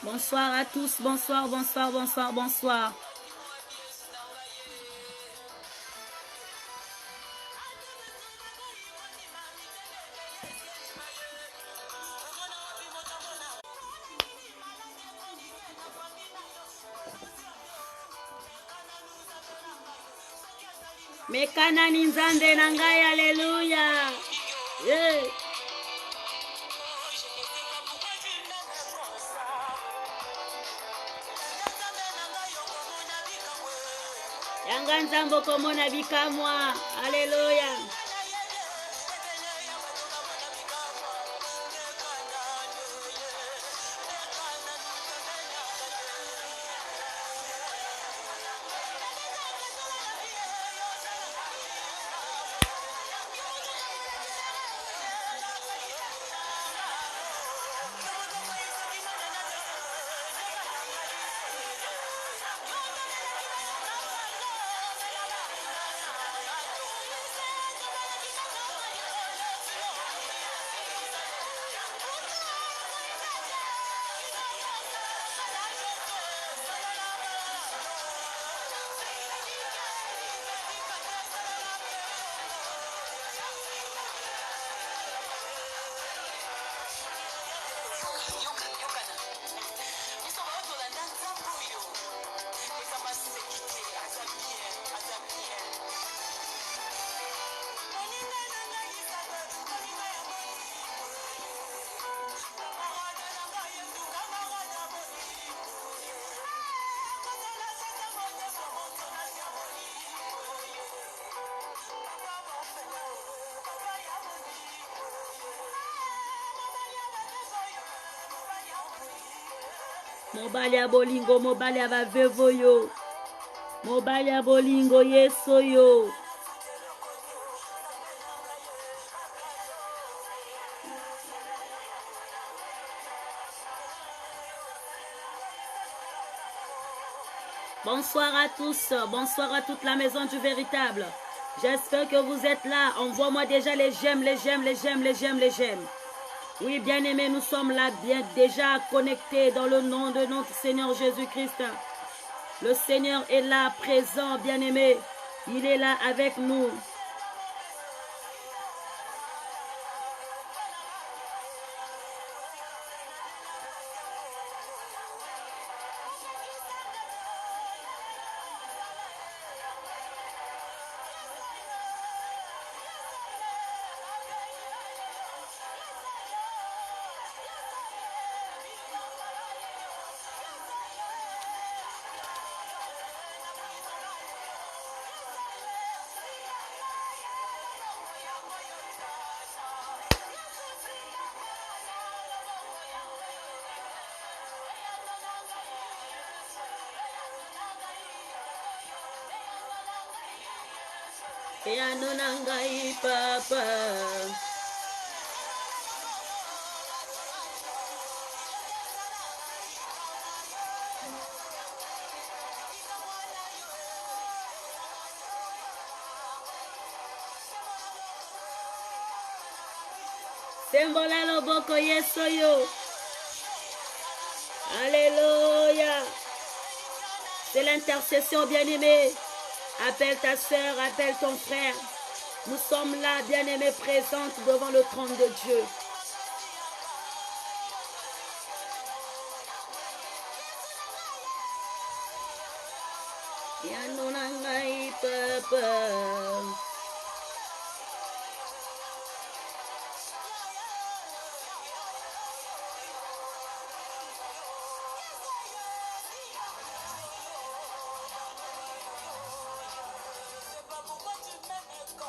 Bonsoir à tous, bonsoir, bonsoir, bonsoir, bonsoir. Mekana ninzande nangai, alléluia. Yeah. Yanga nzambo komona bikamwa, alléluia. Mobali ya bolingo, mobali ya bavevo yo. Mobali ya bolingo, yeso yo. Bonsoir à tous, bonsoir à toute la maison du véritable. J'espère que vous êtes là. Envoie-moi déjà les j'aime, les j'aime, les j'aime, les j'aime, les j'aime. Oui, bien-aimés, nous sommes là, bien déjà connectés dans le nom de notre Seigneur Jésus-Christ. Le Seigneur est là, présent, bien-aimé. Il est là avec nous. Et anonangai papa. Sembola loboko yesoyo. Alléluia. C'est l'intercession, bien-aimé. Appelle ta soeur, appelle ton frère. Nous sommes là, bien-aimés, présentes devant le trône de Dieu. Yanonangai papa.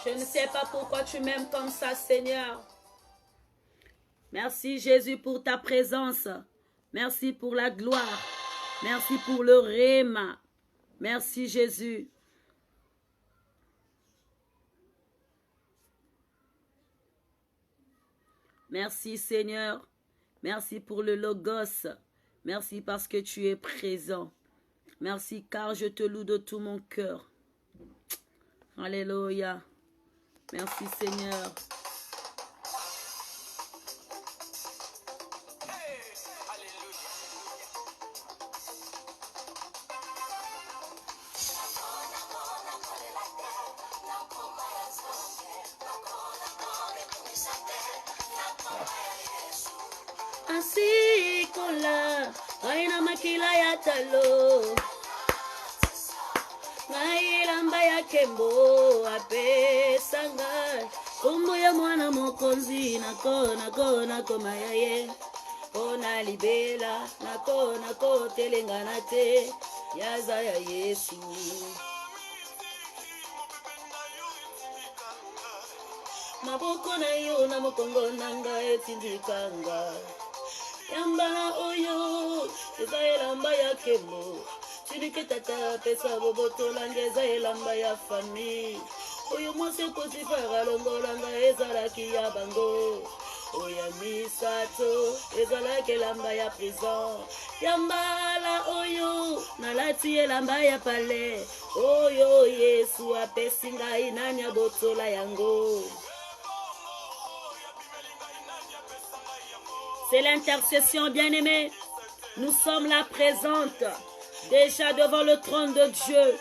Je ne sais pas pourquoi tu m'aimes comme ça, Seigneur. Merci, Jésus, pour ta présence. Merci pour la gloire. Merci pour le réma. Merci, Jésus. Merci, Seigneur. Merci pour le Logos. Merci parce que tu es présent. Merci car je te loue de tout mon cœur. Alléluia. Merci, Seigneur. Ainsi qu'on l'a, aina makila ya talo. Mailamba ya kembo apesanga kumbu ya mwana mokonzi nako mayaye ona libela nako telengana te yaza ya Yesu maboko na yo na mokongo nanga etindikanga yamba oyo ezayelamba ya kembo Tulike tata pesa boboto langeza elamba ya famille. Oyo mwase kotifara longolanga ezalaki ya bango. Oya misato ezalaki elamba ya prison. Yambala oyo nalati elamba ya palais. Oyo Yesu apesi ngai nani abotola yango. C'est l'intercession, bien-aimée. Nous sommes là présentes. Déjà devant le trône de Dieu.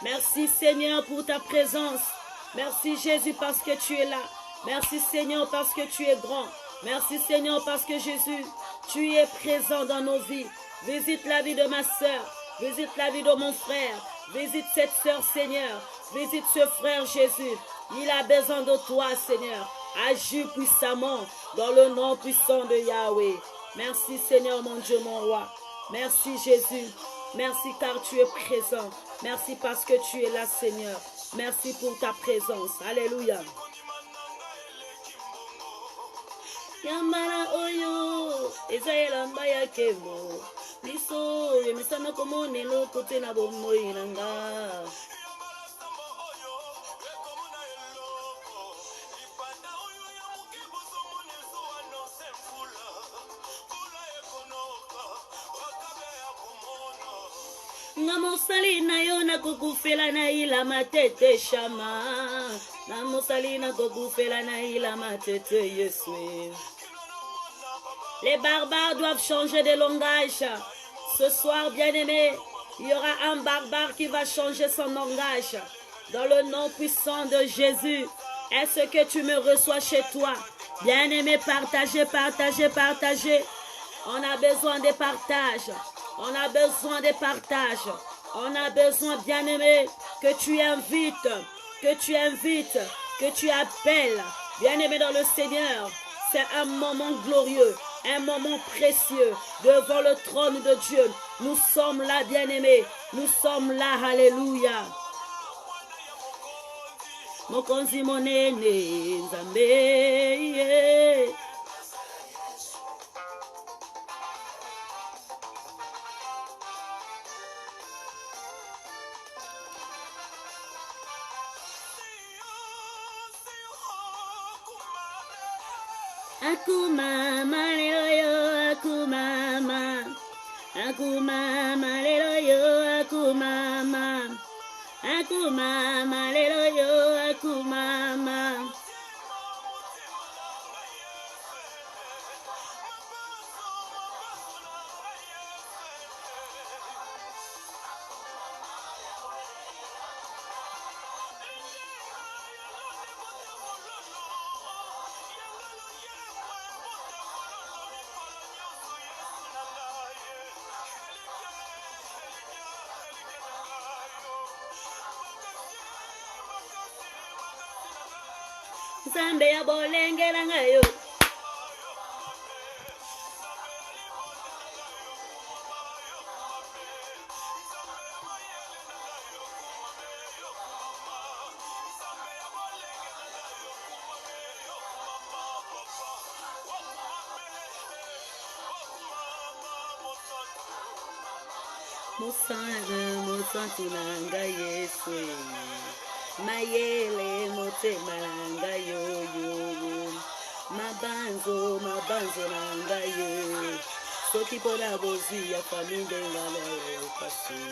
Merci Seigneur pour ta présence. Merci Jésus parce que tu es là. Merci Seigneur parce que tu es grand. Merci Seigneur parce que Jésus, tu es présent dans nos vies. Visite la vie de ma soeur. Visite la vie de mon frère. Visite cette soeur Seigneur. Visite ce frère Jésus. Il a besoin de toi Seigneur. Agis puissamment dans le nom puissant de Yahweh. Merci Seigneur mon Dieu mon roi. Merci Jésus. Merci car tu es présent. Merci parce que tu es là, Seigneur. Merci pour ta présence. Alléluia. Yamara oyo, Ezaela mbaya kemo. Liso, yemisana komone lo kote na bomo inanga. nga mosali na yo nakokufela na ilama tete shama na mosali nakokufela na ilama tete Yesu. Les barbares doivent changer de langage. Ce soir, bien-aimé, il y aura un barbare qui va changer son langage. Dans le nom puissant de Jésus, est-ce que tu me reçois chez toi? Bien-aimé, partagez, partagez, partagez. On a besoin de partage. On a besoin de partage. On a besoin, bien-aimé, que tu invites, que tu appelles. Bien-aimé dans le Seigneur, c'est un moment glorieux. Un moment précieux devant le trône de Dieu. Nous sommes là, bien-aimés. Nous sommes là, alléluia. Mokonzi monene Nzambe. Akumama leloyo akumama akumama leloyo akumama akumama leloyo akumama. Nzambe ya bolengela ngayo. Musantu nanga Yesu. Mayele mote malanga yo. Mabanzo nanga yo. Soki pona bozi ya famille ngala yo pasi.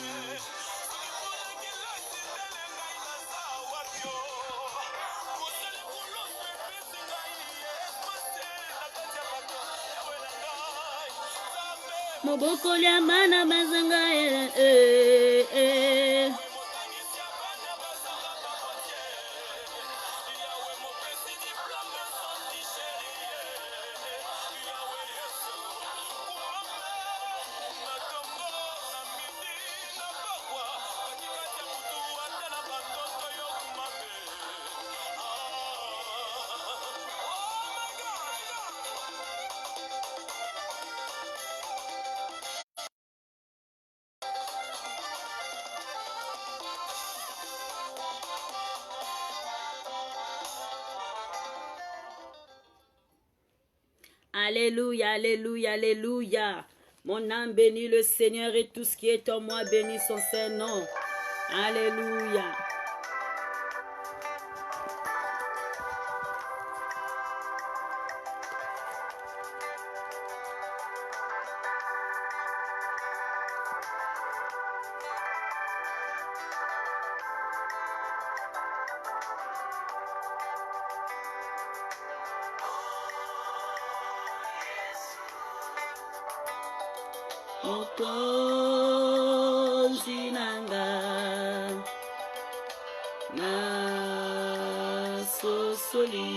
Moboko ya mana mazanga Alléluia, alléluia, alléluia. Mon âme bénit le Seigneur et tout ce qui est en moi bénit son Saint-Nom. Alléluia. Mokonzi nanga na sosoli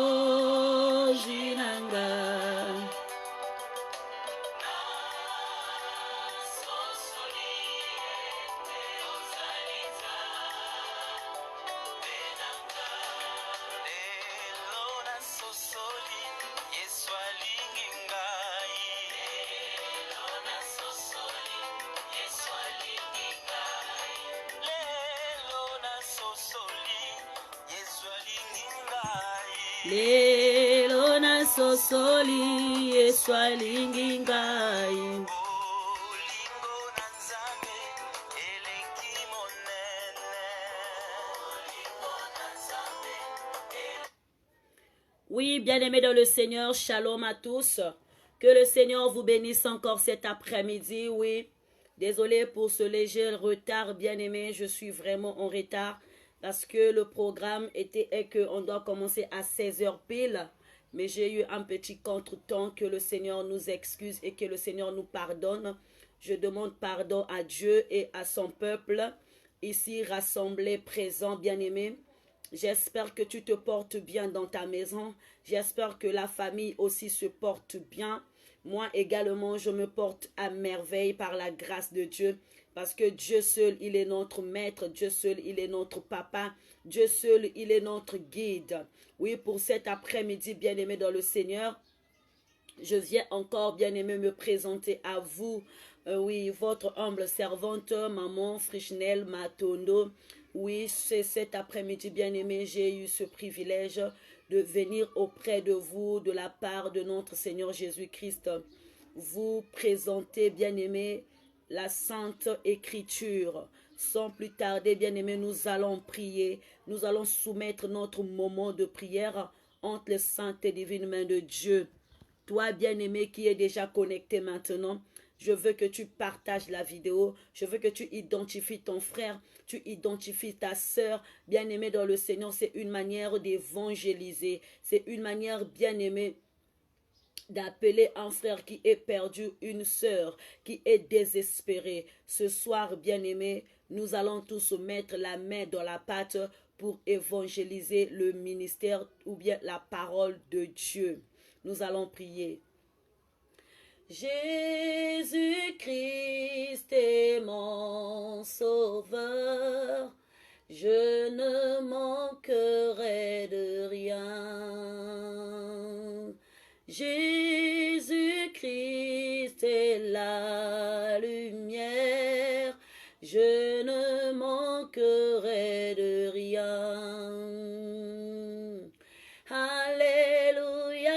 mokonzi nanga lelo na sosoli Yesu alingi ngai. Oui, bien-aimés dans le Seigneur, shalom à tous. Que le Seigneur vous bénisse encore cet après-midi. Oui, désolé pour ce léger retard, bien-aimés. Je suis vraiment en retard parce que le programme était qu'on doit commencer à 16 heures pile. Mais j'ai eu un petit contretemps. Que le Seigneur nous excuse et que le Seigneur nous pardonne. Je demande pardon à Dieu et à son peuple, ici rassemblés, présents, bien-aimés. J'espère que tu te portes bien dans ta maison. J'espère que la famille aussi se porte bien. Moi également, je me porte à merveille par la grâce de Dieu. Parce que Dieu seul, il est notre maître. Dieu seul, il est notre papa. Dieu seul, il est notre guide. Oui, pour cet après-midi, bien-aimé dans le Seigneur, je viens encore, bien-aimé, me présenter à vous. Oui, votre humble servante, maman Frichnel Matondo. Oui, c'est cet après-midi, bien-aimé, j'ai eu ce privilège de venir auprès de vous de la part de notre Seigneur Jésus-Christ. Vous présenter, bien-aimé, la Sainte Écriture. Sans plus tarder, bien-aimé, nous allons prier. Nous allons soumettre notre moment de prière entre les saintes et divines mains de Dieu. Toi, bien-aimé, qui est déjà connecté maintenant, je veux que tu partages la vidéo. Je veux que tu identifies ton frère, tu identifies ta sœur. Bien-aimé dans le Seigneur, c'est une manière d'évangéliser. C'est une manière, bien-aimée, d'appeler un frère qui est perdu, une sœur qui est désespérée. Ce soir, bien-aimé, nous allons tous mettre la main dans la pâte pour évangéliser le ministère ou bien la parole de Dieu. Nous allons prier. Jésus-Christ est mon sauveur, je ne manquerai de rien. Jésus-Christ est la lumière, je ne manquerai de rien. Alléluia,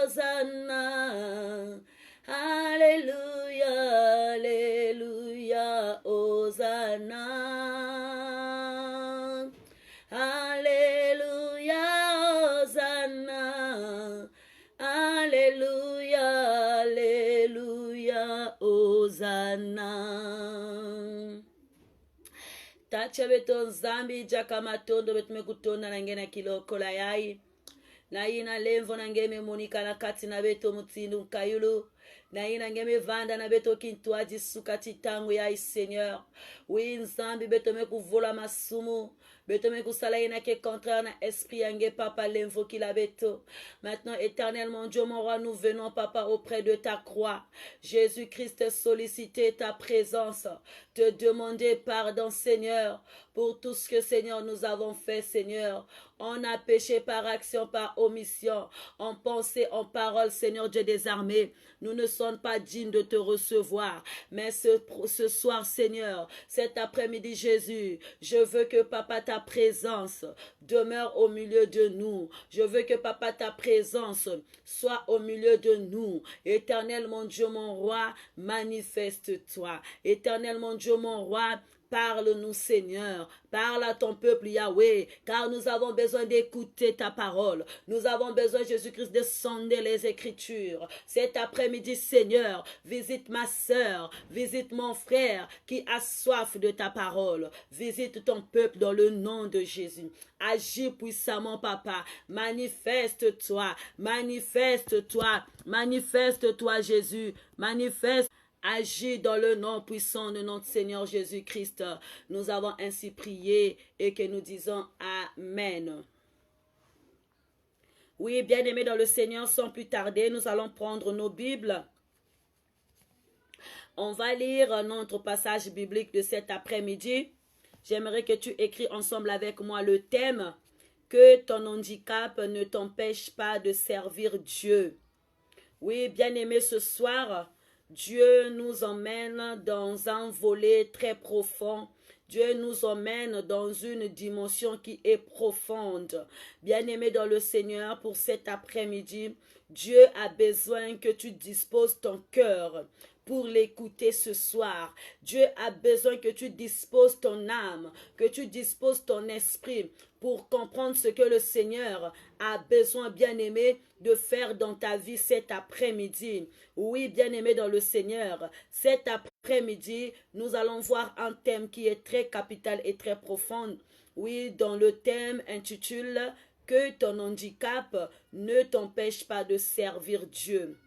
Hosanna. Alléluia, Alléluia, Hosanna. Alléluia, Hosanna. Alléluia, Alléluia, Hosanna. Tacha beton zambi jakamatondo betumekutona nangena kiloko la yai. Na ina lemvo nangeme monika na kati na beto mutsindu kayulu. Na ina ngeme vanda na beto kintua jisuka titangu ya Seigneur. Oui nzambi beto me kuvola masumu. Beto me kusala ina ke contraire na esprit yange papa lemvo ki la beto. Maintenant éternellement Dieu mon roi, nous venons papa auprès de ta croix. Jésus-Christ solliciter ta présence. Te demander pardon Seigneur pour tout ce que Seigneur nous avons fait Seigneur. On a péché par action, par omission, en pensée, en parole, Seigneur Dieu des armées. Nous ne sommes pas dignes de te recevoir. Mais ce soir, Seigneur, cet après-midi, Jésus, je veux que, Papa, ta présence demeure au milieu de nous. Je veux que, Papa, ta présence soit au milieu de nous. Éternel, mon Dieu, mon roi, manifeste-toi. Éternel, mon Dieu, mon roi, parle-nous, Seigneur. Parle à ton peuple, Yahweh, car nous avons besoin d'écouter ta parole. Nous avons besoin, Jésus-Christ, de sonder les Écritures. Cet après-midi, Seigneur, visite ma sœur, visite mon frère qui a soif de ta parole. Visite ton peuple dans le nom de Jésus. Agis puissamment, Papa. Manifeste-toi, manifeste-toi, manifeste-toi, Jésus. Manifeste. Agis dans le nom puissant de notre Seigneur Jésus-Christ. Nous avons ainsi prié et que nous disons Amen. Oui, bien-aimés dans le Seigneur, sans plus tarder, nous allons prendre nos Bibles. On va lire notre passage biblique de cet après-midi. J'aimerais que tu écris ensemble avec moi le thème « Que ton handicap ne t'empêche pas de servir Dieu ». Oui, bien-aimés, ce soir, Dieu nous emmène dans un volet très profond. Dieu nous emmène dans une dimension qui est profonde. Bien-aimé dans le Seigneur, pour cet après-midi, Dieu a besoin que tu disposes ton cœur pour l'écouter ce soir. Dieu a besoin que tu disposes ton âme, que tu disposes ton esprit pour comprendre ce que le Seigneur a besoin, bien-aimé, de faire dans ta vie cet après-midi. Oui, bien-aimé dans le Seigneur, cet après-midi, nous allons voir un thème qui est très capital et très profond. Oui, dans le thème intitulé « Que ton handicap ne t'empêche pas de servir Dieu ».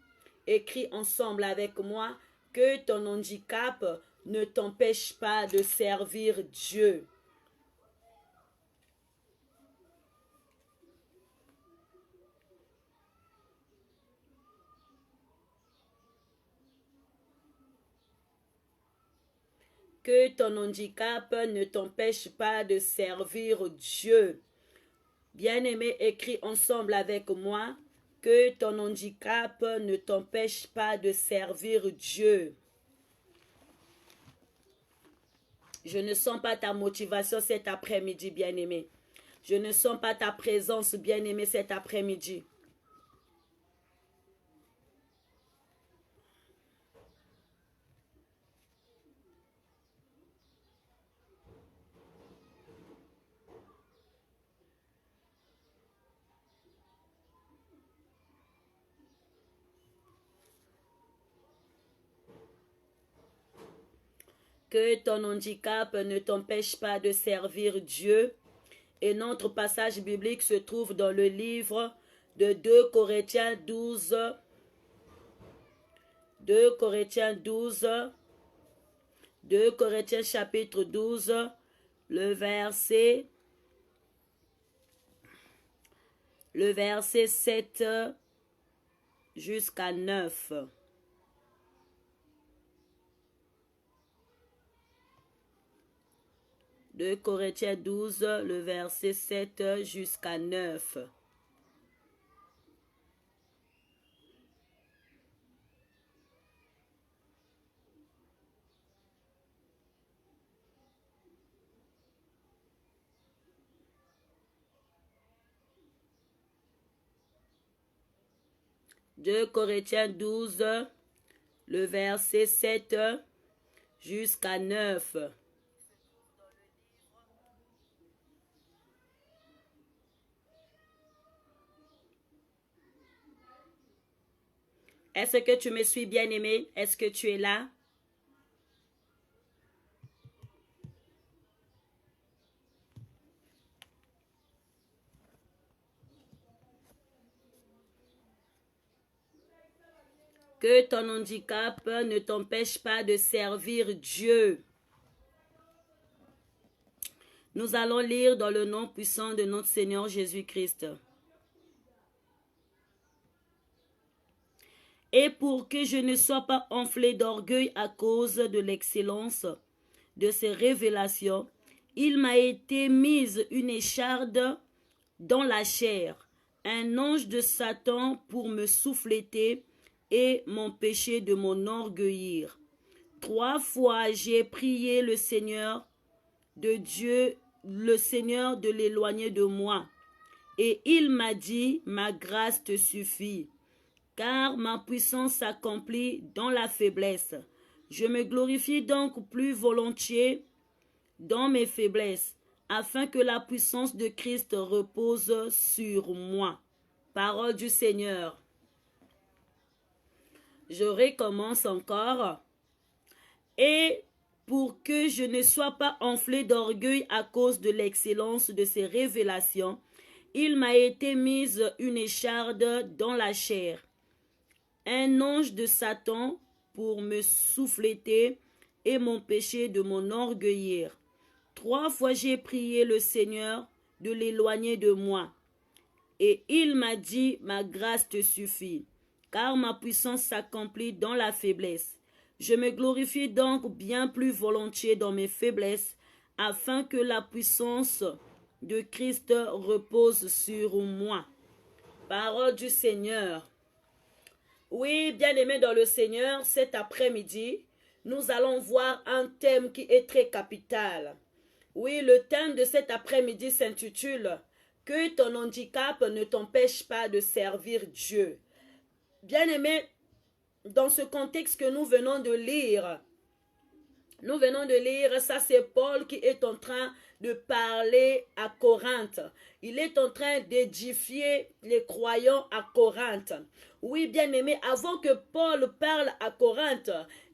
Écris ensemble avec moi « Que ton handicap ne t'empêche pas de servir Dieu ». Que ton handicap ne t'empêche pas de servir Dieu. Bien-aimé, écris ensemble avec moi. Que ton handicap ne t'empêche pas de servir Dieu. Je ne sens pas ta motivation cet après-midi, bien-aimé. Je ne sens pas ta présence, bien-aimé, cet après-midi. Que ton handicap ne t'empêche pas de servir Dieu. Et notre passage biblique se trouve dans le livre de 2 Corinthiens 12. 2 Corinthiens 12. 2 Corinthiens chapitre 12. Le verset 7 jusqu'à 9. 2 Corinthiens 12, le verset 7 jusqu'à 9. « 2 Corinthiens 12, le verset 7 jusqu'à 9. Est-ce que tu me suis, bien-aimé? Est-ce que tu es là? Que ton handicap ne t'empêche pas de servir Dieu. Nous allons lire dans le nom puissant de notre Seigneur Jésus-Christ. Et pour que je ne sois pas enflé d'orgueil à cause de l'excellence de ces révélations, il m'a été mise une écharde dans la chair, un ange de Satan pour me souffleter et m'empêcher de m'enorgueillir. 3 fois j'ai prié le Seigneur de Dieu, le Seigneur de l'éloigner de moi. Et il m'a dit, ma grâce te suffit, car ma puissance s'accomplit dans la faiblesse. Je me glorifie donc plus volontiers dans mes faiblesses, afin que la puissance de Christ repose sur moi. Parole du Seigneur. Je recommence encore. Et pour que je ne sois pas enflé d'orgueil à cause de l'excellence de ces révélations, il m'a été mise une écharde dans la chair, un ange de Satan pour me souffleter et m'empêcher de m'enorgueillir. 3 fois j'ai prié le Seigneur de l'éloigner de moi. Et il m'a dit, ma grâce te suffit, car ma puissance s'accomplit dans la faiblesse. Je me glorifie donc bien plus volontiers dans mes faiblesses, afin que la puissance de Christ repose sur moi. Parole du Seigneur. Oui, bien-aimés dans le Seigneur, cet après-midi, nous allons voir un thème qui est très capital. Oui, le thème de cet après-midi s'intitule « Que ton handicap ne t'empêche pas de servir Dieu ». Bien-aimés, dans ce contexte que nous venons de lire, ça c'est Paul qui est en train de parler à Corinthe. Il est en train d'édifier les croyants à Corinthe. Oui, bien-aimé, avant que Paul parle à Corinthe,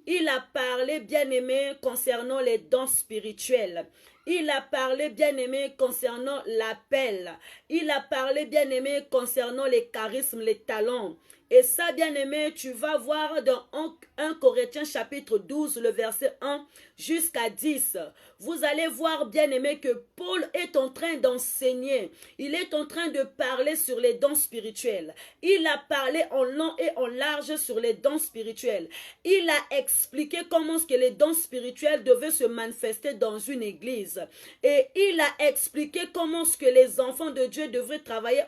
il a parlé, bien-aimé, concernant les dons spirituels. Il a parlé, bien-aimé, concernant l'appel. Il a parlé, bien-aimé, concernant les charismes, les talents. Et ça, bien-aimé, tu vas voir dans 1 Corinthiens chapitre 12, le verset 1 jusqu'à 10. Vous allez voir, bien-aimé, que Paul est en train d'enseigner. Il est en train de parler sur les dons spirituels. Il a parlé en long et en large sur les dons spirituels. Il a expliqué comment est-ce que les dons spirituels devaient se manifester dans une église. Et il a expliqué comment est-ce que les enfants de Dieu devraient travailler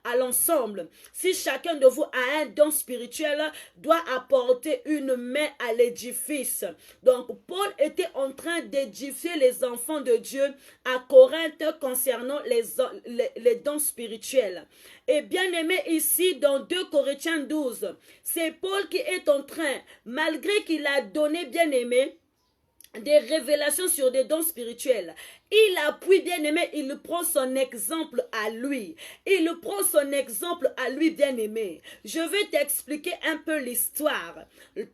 à l'ensemble. Si chacun de vous a un don spirituel, doit apporter une main à l'édifice. Donc, Paul était en train d'édifier les enfants de Dieu à Corinthe concernant les dons spirituels. Et bien aimé, ici, dans 2 Corinthiens 12, c'est Paul qui est en train, malgré qu'il a donné, bien aimé, des révélations sur des dons spirituels, il appuie, bien aimé, il prend son exemple à lui. Il prend son exemple à lui, bien aimé. Je vais t'expliquer un peu l'histoire.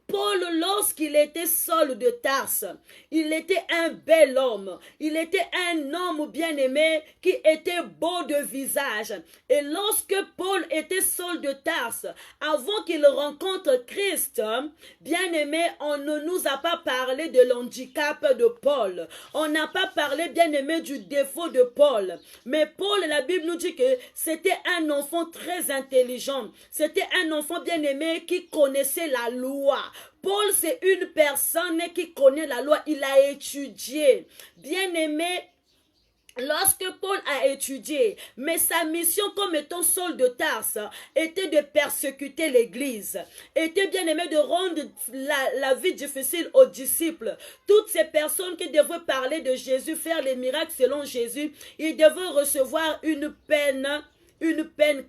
Paul, lorsqu'il était Saul de Tarse, il était un bel homme. Il était un homme, bien aimé, qui était beau de visage. Et lorsque Paul était Saul de Tarse, avant qu'il rencontre Christ, bien aimé, on ne nous a pas parlé de l'handicap de Paul. On n'a pas parlé, bien aimé, du défaut de Paul. Mais Paul, la Bible nous dit que c'était un enfant très intelligent. C'était un enfant bien aimé qui connaissait la loi. Paul, c'est une personne qui connaît la loi. Il a étudié. Bien aimé, lorsque Paul a étudié, mais sa mission comme étant Saul de Tarse était de persécuter l'église, était bien aimé de rendre la vie difficile aux disciples. Toutes ces personnes qui devaient parler de Jésus, faire les miracles selon Jésus, ils devaient recevoir une peine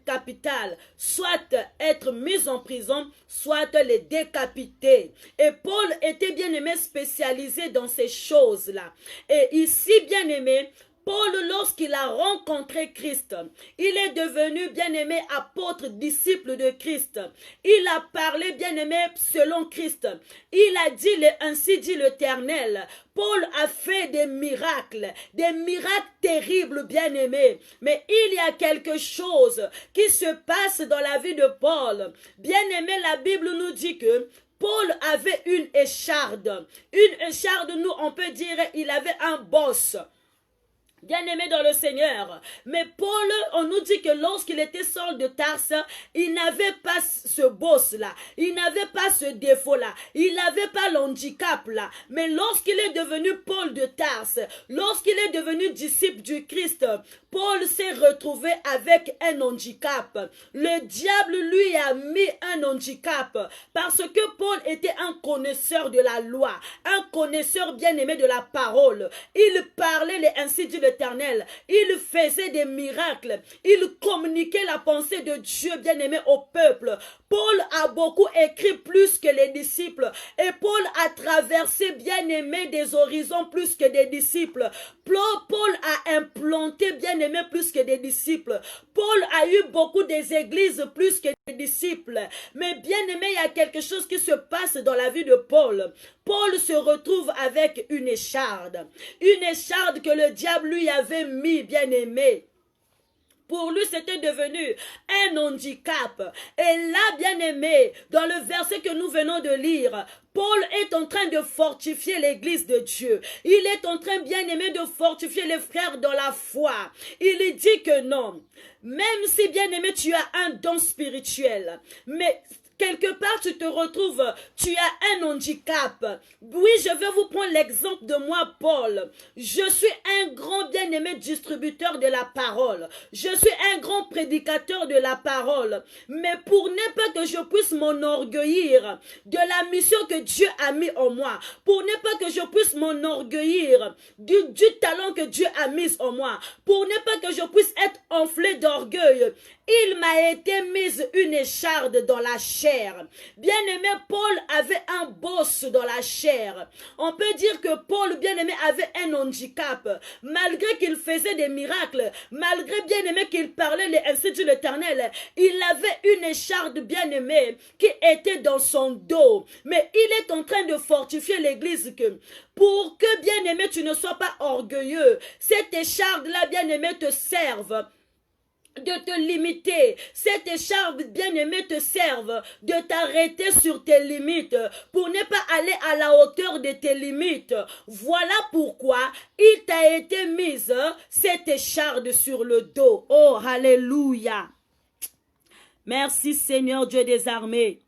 capitale, soit être mis en prison, soit les décapiter. Et Paul était bien aimé spécialisé dans ces choses-là. Et ici, bien aimé, Paul, lorsqu'il a rencontré Christ, il est devenu bien-aimé apôtre, disciple de Christ. Il a parlé bien-aimé selon Christ. Il a dit, ainsi dit l'Éternel. Paul a fait des miracles terribles, bien-aimés. Mais il y a quelque chose qui se passe dans la vie de Paul. Bien-aimé, la Bible nous dit que Paul avait une écharde. Une écharde, nous, on peut dire, il avait un boss. Bien-aimé dans le Seigneur. Mais Paul, on nous dit que lorsqu'il était Saul de Tarse, il n'avait pas ce boss-là. Il n'avait pas ce défaut-là. Il n'avait pas l'handicap-là. Mais lorsqu'il est devenu Paul de Tarse, lorsqu'il est devenu disciple du Christ, Paul s'est retrouvé avec un handicap. Le diable lui a mis un handicap parce que Paul était un connaisseur de la loi, un connaisseur bien-aimé de la parole. Il parlait ainsi dit l'Éternel. Il faisait des miracles. Il communiquait la pensée de Dieu bien-aimé au peuple. Paul a beaucoup écrit plus que les disciples. Et Paul a traversé bien-aimé des horizons plus que des disciples. Paul a implanté bien-aimé plus que des disciples. Paul a eu beaucoup des églises plus que des disciples. Mais bien-aimé, il y a quelque chose qui se passe dans la vie de Paul. Paul se retrouve avec une écharde. Une écharde que le diable lui avait mis, bien-aimé. Pour lui, c'était devenu un handicap. Et là, bien-aimé, dans le verset que nous venons de lire, Paul est en train de fortifier l'église de Dieu. Il est en train, bien-aimé, de fortifier les frères dans la foi. Il dit que non, même si, bien-aimé, tu as un don spirituel, mais quelque part, tu te retrouves, tu as un handicap. Oui, je vais vous prendre l'exemple de moi, Paul. Je suis un grand bien-aimé distributeur de la parole. Je suis un grand prédicateur de la parole. Mais pour ne pas que je puisse m'enorgueillir de la mission que Dieu a mis en moi, pour ne pas que je puisse m'enorgueillir du talent que Dieu a mis en moi, pour ne pas que je puisse être enflé d'orgueil, il m'a été mise une écharde dans la chair. Bien-aimé, Paul avait un boss dans la chair. On peut dire que Paul, bien-aimé, avait un handicap. Malgré qu'il faisait des miracles, malgré, bien-aimé, qu'il parlait ainsi de l'Éternel, il avait une écharde, bien-aimé, qui était dans son dos. Mais il est en train de fortifier l'église que pour que, bien-aimé, tu ne sois pas orgueilleux, cette écharde-là, bien-aimé, te serve de te limiter. Cette écharpe, bien-aimé, te serve de t'arrêter sur tes limites pour ne pas aller à la hauteur de tes limites. Voilà pourquoi il t'a été mise cette écharpe sur le dos. Oh, alléluia. Merci Seigneur Dieu des armées.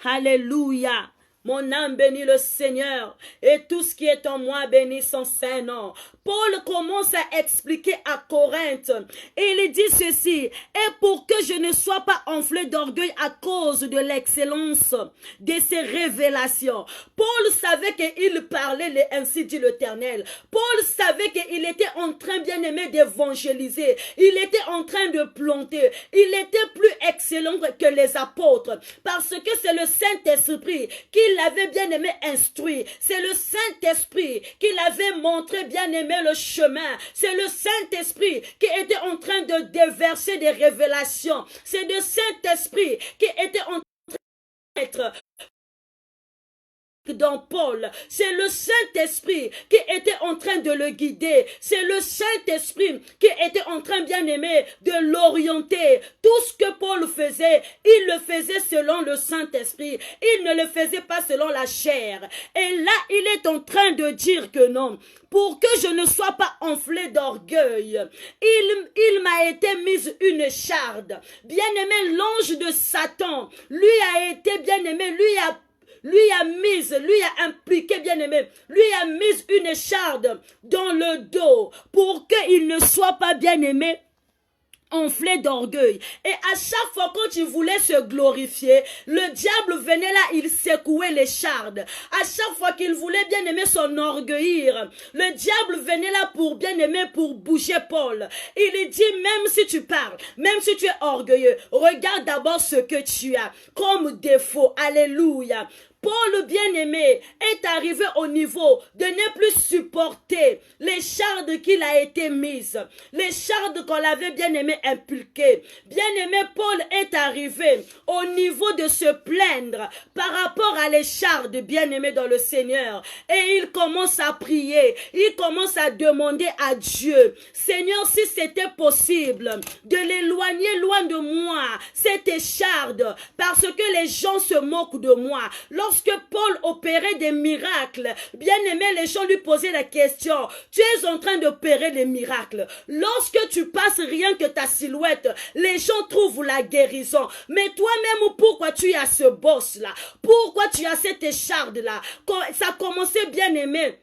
Alléluia. Mon âme bénit le Seigneur et tout ce qui est en moi bénit son Saint-Nom. Paul commence à expliquer à Corinthe et il dit ceci: et pour que je ne sois pas enflé d'orgueil à cause de l'excellence de ces révélations. Paul savait qu'il parlait ainsi dit l'Éternel. Paul savait qu'il était en train, bien aimé, d'évangéliser. Il était en train de planter. Il était plus excellent que les apôtres parce que c'est le Saint-Esprit qui l'avait bien aimé instruit. C'est le Saint-Esprit qui l'avait montré bien aimé le chemin. C'est le Saint-Esprit qui était en train de déverser des révélations. C'est le Saint-Esprit qui était en train d'être dans Paul. C'est le Saint-Esprit qui était en train de le guider. C'est le Saint-Esprit qui était en train, bien aimé, de l'orienter. Tout ce que Paul faisait, il le faisait selon le Saint-Esprit. Il ne le faisait pas selon la chair. Et là, il est en train de dire que non. Pour que je ne sois pas enflé d'orgueil, il m'a été mise une écharde. Bien aimé, l'ange de Satan, lui a été, bien aimé, lui a impliqué, bien aimé, lui a mis une écharde dans le dos pour qu'il ne soit pas, bien aimé, enflé d'orgueil. Et à chaque fois quand il voulait se glorifier, le diable venait là, il secouait l'écharde. À chaque fois qu'il voulait, bien aimer, s'enorgueillir, le diable venait là pour, bien aimer, pour bouger Paul. Il dit, même si tu parles, même si tu es orgueilleux, regarde d'abord ce que tu as comme défaut. Alléluia. Paul, bien-aimé, est arrivé au niveau de ne plus supporter l'écharde qu'il a été mise, l'écharde qu'on l'avait, bien-aimé, inculquée. Bien-aimé, Paul est arrivé au niveau de se plaindre par rapport à l'écharde, bien-aimé, dans le Seigneur. Et il commence à prier, il commence à demander à Dieu, Seigneur, si c'était possible de l'éloigner loin de moi, cette écharde, parce que les gens se moquent de moi. Lorsque Paul opérait des miracles, bien aimé, les gens lui posaient la question, tu es en train d'opérer des miracles. Lorsque tu passes rien que ta silhouette, les gens trouvent la guérison. Mais toi-même, pourquoi tu as ce boss-là? Pourquoi tu as cette écharde-là? Ça commençait, bien aimé,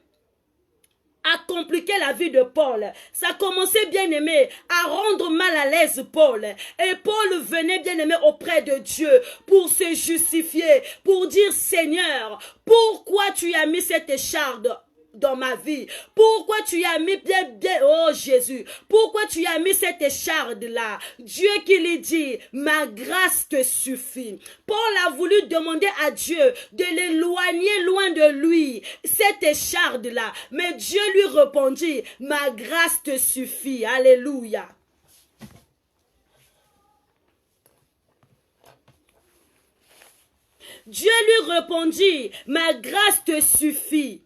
à compliquer la vie de Paul. Ça commençait, bien aimé, à rendre mal à l'aise Paul. Et Paul venait, bien aimé, auprès de Dieu pour se justifier, pour dire, Seigneur, pourquoi tu as mis cette écharde dans ma vie? Pourquoi tu as mis oh Jésus, pourquoi tu as mis cette écharde là? Dieu qui lui dit, ma grâce te suffit. Paul a voulu demander à Dieu de l'éloigner loin de lui, cette écharde là, mais Dieu lui répondit, ma grâce te suffit. Alléluia. Dieu lui répondit, ma grâce te suffit.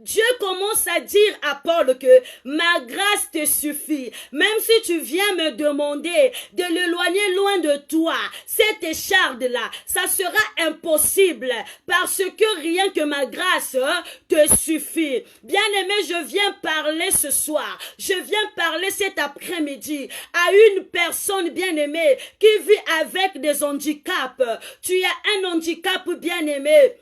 Dieu commence à dire à Paul que ma grâce te suffit. Même si tu viens me demander de l'éloigner loin de toi, cette écharde-là, ça sera impossible parce que rien que ma grâce te suffit. Bien-aimé, je viens parler ce soir, je viens parler cet après-midi à une personne bien-aimée qui vit avec des handicaps. Tu as un handicap, bien-aimé.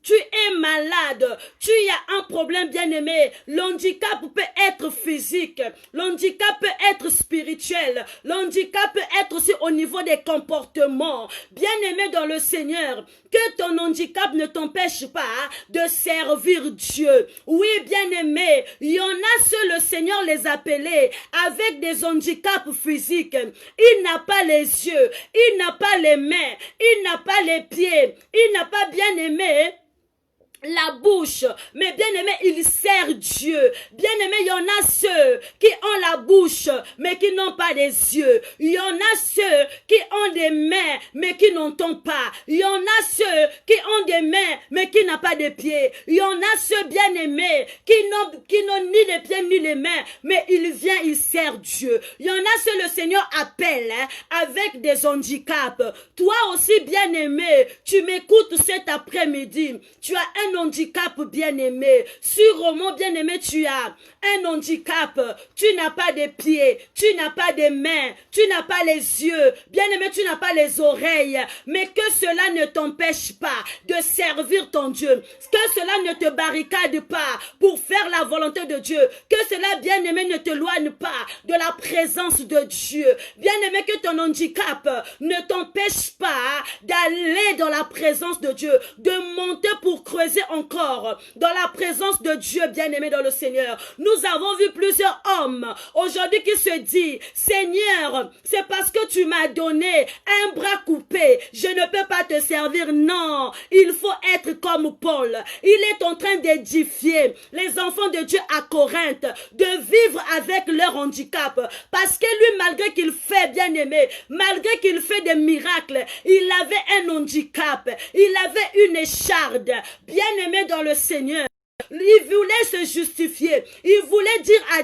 Tu es malade, tu as un problème, bien-aimé. L'handicap peut être physique, l'handicap peut être spirituel. spirituel. L'handicap peut être aussi au niveau des comportements. Bien-aimé dans le Seigneur, que ton handicap ne t'empêche pas de servir Dieu. Oui, bien-aimé, il y en a ceux, le Seigneur les appelait avec des handicaps physiques. Il n'a pas les yeux, il n'a pas les mains, il n'a pas les pieds, il n'a pas, bien-aimé, la bouche, mais bien aimé, il sert Dieu. Bien aimé, il y en a ceux qui ont la bouche, mais qui n'ont pas des yeux. Il y en a ceux qui ont des mains, mais qui n'entendent pas. Il y en a ceux qui ont des mains, mais qui n'ont pas de pieds. Il y en a ceux, bien aimés, qui n'ont ni les pieds ni les mains, mais il vient, il sert Dieu. Il y en a ceux, le Seigneur appelle avec des handicaps. Toi aussi, bien aimé, tu m'écoutes cet après-midi. Tu as un handicap, bien-aimé. Sûrement, bien-aimé, tu as un handicap. Tu n'as pas de pieds, tu n'as pas de mains, tu n'as pas les yeux. Bien-aimé, tu n'as pas les oreilles. Mais que cela ne t'empêche pas de servir ton Dieu. Que cela ne te barricade pas pour faire la volonté de Dieu. Que cela, bien-aimé, ne t'éloigne pas de la présence de Dieu. Bien-aimé, que ton handicap ne t'empêche pas d'aller dans la présence de Dieu, de monter pour creuser encore dans la présence de Dieu, bien-aimé dans le Seigneur. Nous avons vu plusieurs hommes aujourd'hui qui se disent, Seigneur, c'est parce que tu m'as donné un bras coupé, je ne peux pas te servir. Non, il faut être comme Paul. Il est en train d'édifier les enfants de Dieu à Corinthe, de vivre avec leur handicap, parce que lui, malgré qu'il fait, bien-aimé, malgré qu'il fait des miracles, il avait un handicap, il avait une écharde. Bien-aimé dans le Seigneur, il voulait se justifier, il voulait dire à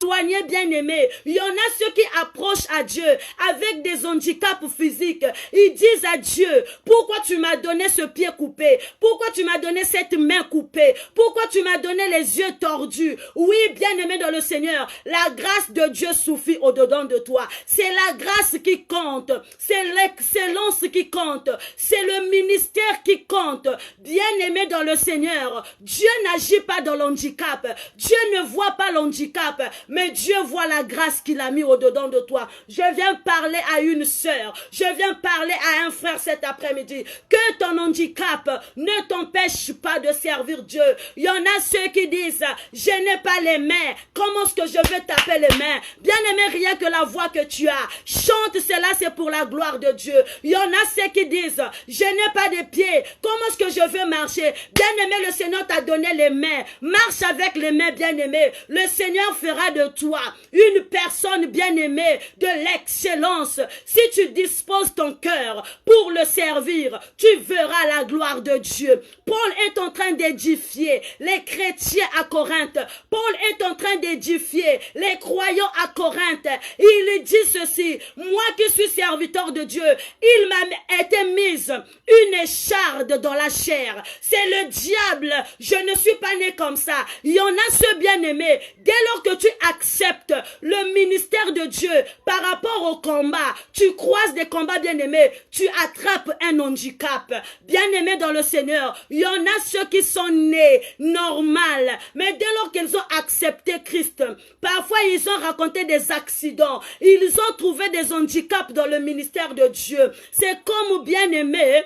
soignez, bien-aimé. Il y en a ceux qui approchent à Dieu avec des handicaps physiques. Ils disent à Dieu, pourquoi tu m'as donné ce pied coupé? Pourquoi tu m'as donné cette main coupée? Pourquoi tu m'as donné les yeux tordus? Oui, bien-aimé dans le Seigneur, la grâce de Dieu suffit au-dedans de toi. C'est la grâce qui compte. C'est l'excellence qui compte. C'est le ministère qui compte. Bien-aimé dans le Seigneur, Dieu n'agit pas dans l'handicap. Dieu ne voit pas l'handicap. Mais Dieu voit la grâce qu'il a mis au-dedans de toi. Je viens parler à une sœur. Je viens parler à un frère cet après-midi. Que ton handicap ne t'empêche pas de servir Dieu. Il y en a ceux qui disent, je n'ai pas les mains. Comment est-ce que je vais taper les mains? Bien aimé, rien que la voix que tu as. Chante cela, c'est pour la gloire de Dieu. Il y en a ceux qui disent, je n'ai pas de pieds. Comment est-ce que je veux marcher? Bien aimé, le Seigneur t'a donné les mains. Marche avec les mains, bien aimé. Le Seigneur fera de toi une personne bien-aimée de l'excellence. Si tu disposes ton cœur pour le servir, tu verras la gloire de Dieu. Paul est en train d'édifier les chrétiens à Corinthe. Paul est en train d'édifier les croyants à Corinthe. Il dit ceci, moi qui suis serviteur de Dieu, il m'a été mise une écharde dans la chair. C'est le diable. Je ne suis pas né comme ça. Il y en a ceux bien-aimés. Dès lors que tu acceptes le ministère de Dieu par rapport au combat, tu croises des combats bien-aimés, tu attrapes un handicap. Bien-aimé dans le Seigneur, il y en a ceux qui sont nés normal, mais dès lors qu'ils ont accepté Christ, parfois ils ont raconté des accidents, ils ont trouvé des handicaps dans le ministère de Dieu. C'est comme bien-aimé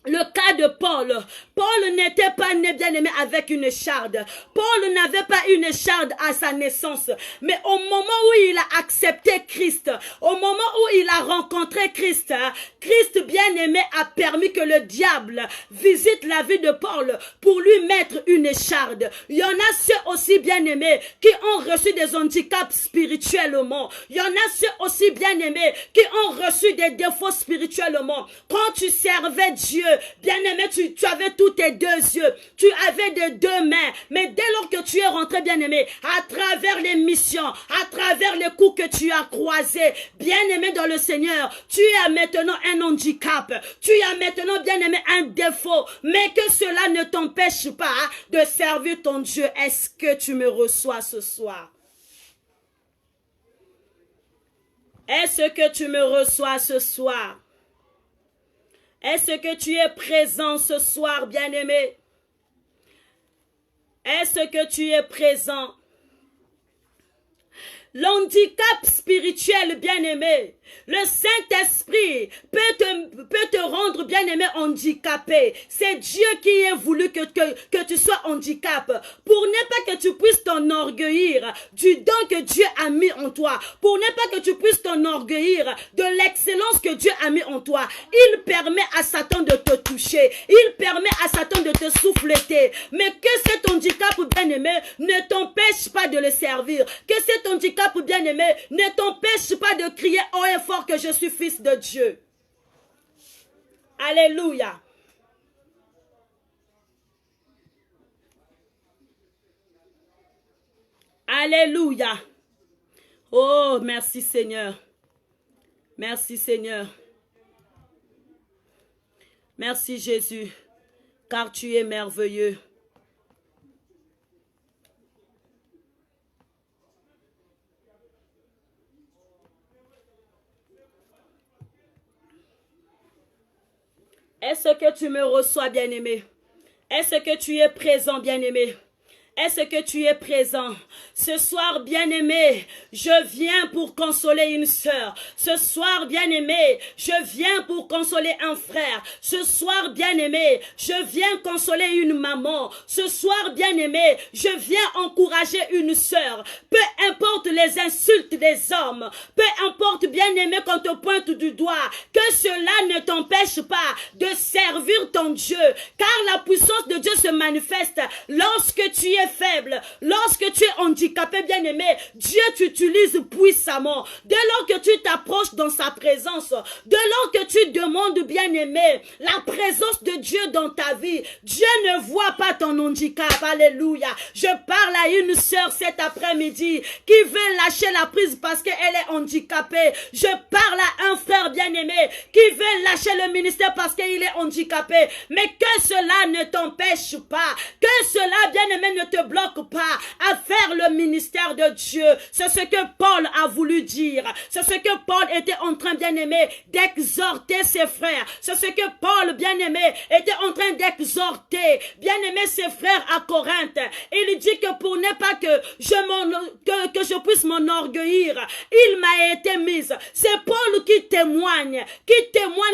le cas de Paul. Paul n'était pas né, bien-aimé, avec une écharde. Paul n'avait pas une écharde à sa naissance. Mais au moment où il a accepté Christ, au moment où il a rencontré Christ, Christ, bien-aimé, a permis que le diable visite la vie de Paul pour lui mettre une écharde. Il y en a ceux aussi, bien-aimés, qui ont reçu des handicaps spirituellement. Il y en a ceux aussi, bien-aimés, qui ont reçu des défauts spirituellement. Quand tu servais Dieu, bien-aimé, tu avais tous tes deux yeux, tu avais des deux mains, mais dès lors que tu es rentré, bien-aimé, à travers les missions, à travers les coups que tu as croisés, bien-aimé dans le Seigneur, tu as maintenant un handicap, tu as maintenant, bien-aimé, un défaut, mais que cela ne t'empêche pas de servir ton Dieu. Est-ce que tu me reçois ce soir? Est-ce que tu me reçois ce soir? Est-ce que tu es présent ce soir, bien-aimé? Est-ce que tu es présent? l'handicap spirituel, bien-aimé. Le Saint-Esprit peut te rendre, bien-aimé, handicapé. C'est Dieu qui a voulu que tu sois handicapé. Pour ne pas que tu puisses t'enorgueillir du don que Dieu a mis en toi. Pour ne pas que tu puisses t'enorgueillir de l'excellence que Dieu a mis en toi. Il permet à Satan de te toucher. Il permet à Satan de te souffleter. Mais que cet handicap, bien-aimé, ne t'empêche pas de le servir. Que cet handicap, bien-aimé, ne t'empêche pas de crier haut et fort que je suis fils de Dieu. Alléluia. Alléluia. Oh, merci Seigneur. Merci Seigneur. Merci Jésus, car tu es merveilleux. Est-ce que tu me reçois, bien-aimé? Est-ce que tu es présent, bien-aimé? Est-ce que tu es présent? Ce soir, bien-aimé, je viens pour consoler une sœur. Ce soir, bien-aimé, je viens pour consoler un frère. Ce soir, bien-aimé, je viens consoler une maman. Ce soir, bien-aimé, je viens encourager une sœur. Peu importe les insultes des hommes, peu importe, bien-aimé, qu'on te pointe du doigt, que cela ne t'empêche pas de servir ton Dieu. Car la puissance de Dieu se manifeste lorsque tu es faible, lorsque tu es handicapé, bien-aimé. Dieu t'utilise puissamment. Dès lors que tu t'approches dans sa présence, dès lors que tu demandes, bien-aimé, la présence de Dieu dans ta vie, Dieu ne voit pas ton handicap. Alléluia. Je parle à une sœur cet après-midi qui veut lâcher la prise parce qu'elle est handicapée. Je parle à un frère bien-aimé qui veut lâcher le ministère parce qu'il est handicapé. Mais que cela ne t'empêche pas, que cela, bien-aimé, ne te bloque pas à faire le ministère de Dieu. C'est ce que Paul a voulu dire. C'est ce que Paul était en train, bien-aimé, d'exhorter ses frères. C'est ce que Paul, bien-aimé, était en train d'exhorter, bien-aimé, ses frères à Corinthe. Il dit que pour ne pas que je puisse m'enorgueillir, il m'a été mis. C'est Paul qui témoigne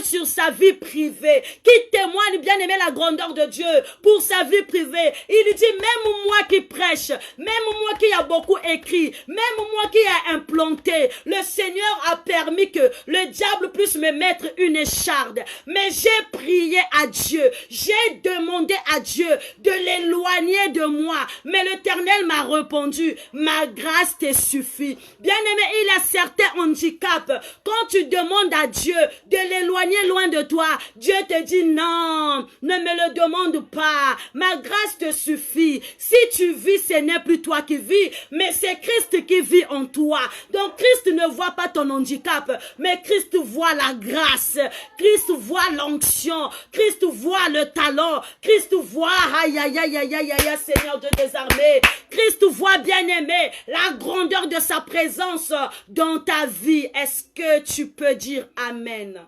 sur sa vie privée, qui témoigne, bien-aimé, la grandeur de Dieu pour sa vie privée. Il dit, même moi qui prêche, même moi qui a beaucoup écrit, même moi qui a implanté, le Seigneur a permis que le diable puisse me mettre une écharde. Mais j'ai prié à Dieu, j'ai demandé à Dieu de l'éloigner de moi. Mais l'Éternel m'a répondu, ma grâce te suffit. Bien-aimé, il a certains handicaps. Quand tu demandes à Dieu de l'éloigner loin de toi, Dieu te dit non, ne me le demande pas. Ma grâce te suffit. Si tu vis, ce n'est plus toi qui vis, mais c'est Christ qui vit en toi. Donc Christ ne voit pas ton handicap, mais Christ voit la grâce. Christ voit l'onction. Christ voit le talent. Christ voit, aïe, aïe, aïe, aïe, aïe, aïe, Seigneur Dieu des armées. Christ voit, bien-aimé, la grandeur de sa présence dans ta vie. Est-ce que tu peux dire Amen?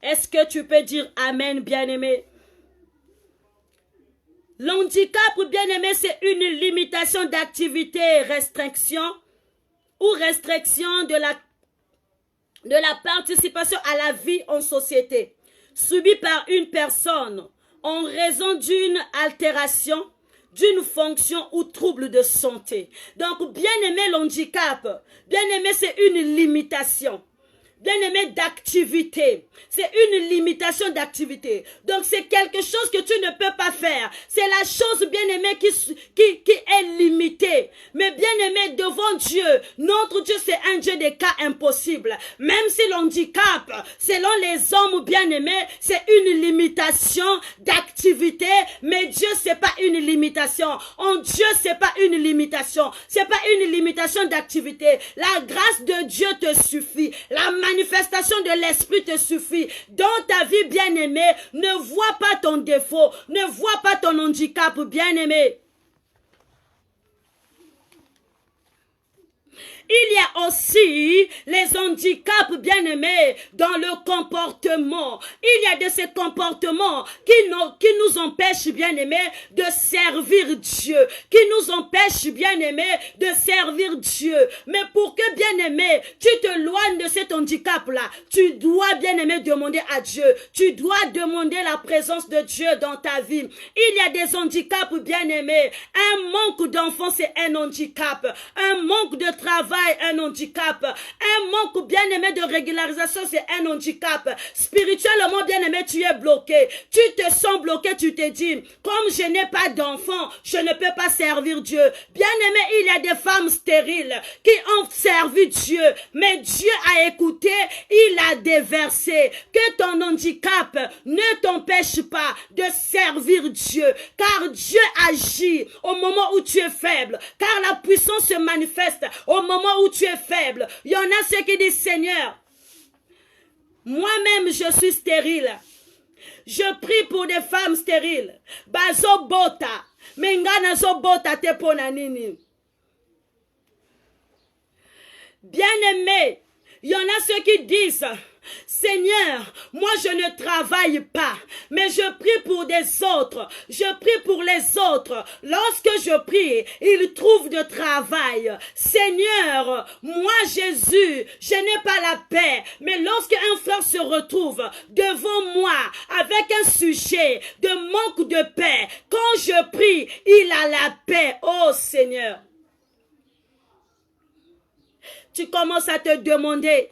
Est-ce que tu peux dire Amen, bien-aimé? L'handicap, bien-aimé, c'est une limitation d'activité, restriction ou restriction de la participation à la vie en société, subie par une personne en raison d'une altération, d'une fonction ou trouble de santé. Donc, bien-aimé, l'handicap, bien-aimé, c'est une limitation. Bien-aimé, d'activité. C'est une limitation d'activité. Donc, c'est quelque chose que tu ne peux pas faire. C'est la chose, bien-aimé, qui est limitée. Mais bien-aimé, devant Dieu, notre Dieu, c'est un Dieu des cas impossibles. Même si l'handicap, selon les hommes, bien-aimés, c'est une limitation d'activité. Mais Dieu, c'est pas une limitation. En Dieu, c'est pas une limitation. C'est pas une limitation d'activité. La grâce de Dieu te suffit. La manifestation de l'Esprit te suffit. Dans ta vie, bien-aimé, ne vois pas ton défaut, ne vois pas ton handicap, bien-aimé. Il y a aussi les handicaps, bien-aimés, dans le comportement. Il y a de ces comportements qui nous empêchent, bien-aimés, de servir Dieu, qui nous empêchent, bien-aimés, de servir Dieu. Mais pour que, bien-aimé, tu te loignes de cet handicap-là, tu dois, bien-aimé, demander à Dieu. Tu dois demander la présence de Dieu dans ta vie. Il y a des handicaps, bien-aimés. Un manque d'enfants, c'est un handicap. Un manque de travail, un handicap. Un manque, bien-aimé, de régularisation, c'est un handicap. Spirituellement, bien-aimé, tu es bloqué. Tu te sens bloqué, tu te dis, comme je n'ai pas d'enfants, je ne peux pas servir Dieu. Bien-aimé, il y a des femmes stériles qui ont servi Dieu, mais Dieu a écouté, il a déversé. Que ton handicap ne t'empêche pas de servir Dieu, car Dieu agit au moment où tu es faible, car la puissance se manifeste au moment où tu es faible. Il y en a ceux qui disent, Seigneur, moi-même je suis stérile. Je prie pour des femmes stériles. Bazo bota. Mengana zo bota te ponanini. Bien-aimés, il y en a ceux qui disent, Seigneur, moi je ne travaille pas, mais je prie pour des autres. Je prie pour les autres. Lorsque je prie, ils trouvent de travail. Seigneur, moi Jésus, je n'ai pas la paix. Mais lorsque un frère se retrouve devant moi avec un sujet de manque de paix, quand je prie, il a la paix. Oh Seigneur. Tu commences à te demander.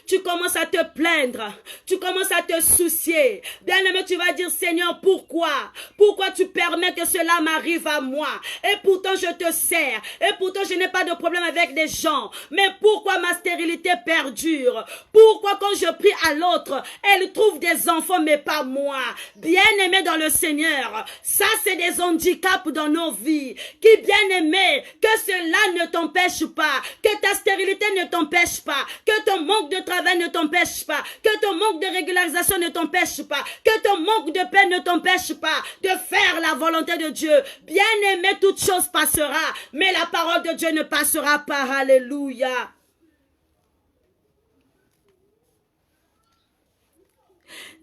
Tu commences à te plaindre, tu commences à te soucier. Bien-aimé, tu vas dire, Seigneur, pourquoi? Pourquoi tu permets que cela m'arrive à moi? Et pourtant je te sers, et pourtant je n'ai pas de problème avec des gens. Mais pourquoi ma stérilité perdure? Pourquoi quand je prie à l'autre, elle trouve des enfants mais pas moi? Bien-aimé dans le Seigneur, ça c'est des handicaps dans nos vies. Qui, bien-aimé, que cela ne t'empêche pas, que ta stérilité ne t'empêche pas, que ton manque de travail ne t'empêche pas, que ton manque de régularisation ne t'empêche pas, que ton manque de paix ne t'empêche pas de faire la volonté de Dieu. Bien-aimé, toute chose passera, mais la parole de Dieu ne passera pas. Alléluia.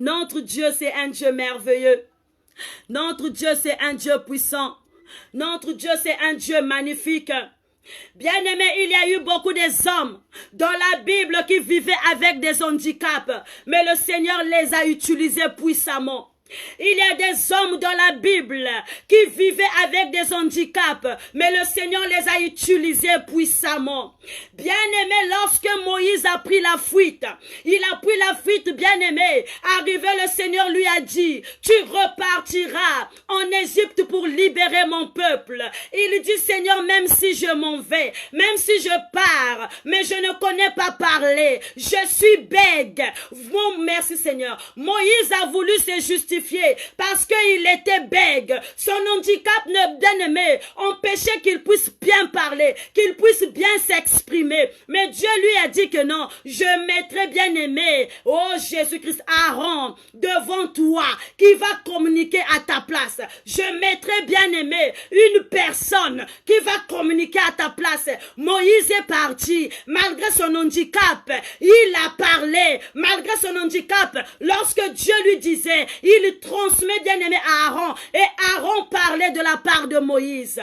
Notre Dieu, c'est un Dieu merveilleux. Notre Dieu, c'est un Dieu puissant. Notre Dieu, c'est un Dieu magnifique. Bien-aimé, il y a eu beaucoup des hommes dans la Bible qui vivaient avec des handicaps, mais le Seigneur les a utilisés puissamment. Il y a des hommes dans la Bible qui vivaient avec des handicaps, mais le Seigneur les a utilisés puissamment. Bien-aimé, lorsque Moïse a pris la fuite, il a pris la fuite, bien-aimé. Arrivé, le Seigneur lui a dit, tu repartiras en Égypte pour libérer mon peuple. Il dit, Seigneur, même si je m'en vais, même si je pars, mais je ne connais pas parler, je suis bègue. Bon, merci Seigneur. Moïse a voulu se justifier parce qu'il était bègue. Son handicap, bien-aimé, empêchait qu'il puisse bien parler, qu'il puisse bien s'exprimer. Mais Dieu lui a dit que non, je mettrai, bien-aimé, oh Jésus-Christ, Aaron devant toi qui va communiquer à ta place. Je mettrai, bien-aimé, une personne qui va communiquer à ta place. Moïse est parti, malgré son handicap, il a parlé, malgré son handicap, lorsque Dieu lui disait, il transmet, bien-aimé, à Aaron, et Aaron parlait de la part de Moïse.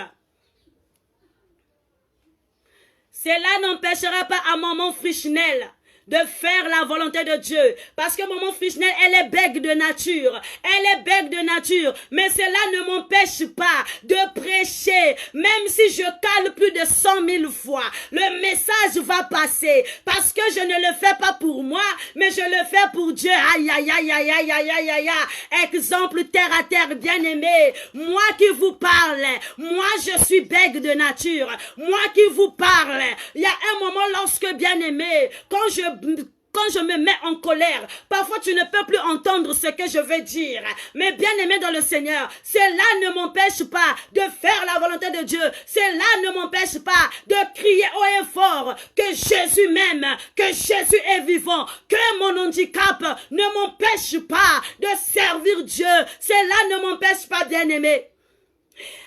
Cela n'empêchera pas à maman Frichnel de faire la volonté de Dieu. Parce que maman Frichnel, elle est bègue de nature. Elle est bègue de nature. Mais cela ne m'empêche pas de prêcher. Même si je cale plus de 100 000 fois, le message va passer. Parce que je ne le fais pas pour moi, mais je le fais pour Dieu. Aïe, aïe, aïe, aïe, aïe, aïe, aïe, aïe, aïe. Exemple terre à terre, bien aimé. Moi qui vous parle, moi je suis bègue de nature. Moi qui vous parle. Il y a un moment lorsque, bien aimé, quand je me mets en colère, parfois tu ne peux plus entendre ce que je veux dire. Mais bien aimé dans le Seigneur, cela ne m'empêche pas de faire la volonté de Dieu. Cela ne m'empêche pas de crier haut et fort que Jésus m'aime, que Jésus est vivant, que mon handicap ne m'empêche pas de servir Dieu. Cela ne m'empêche pas, bien aimé.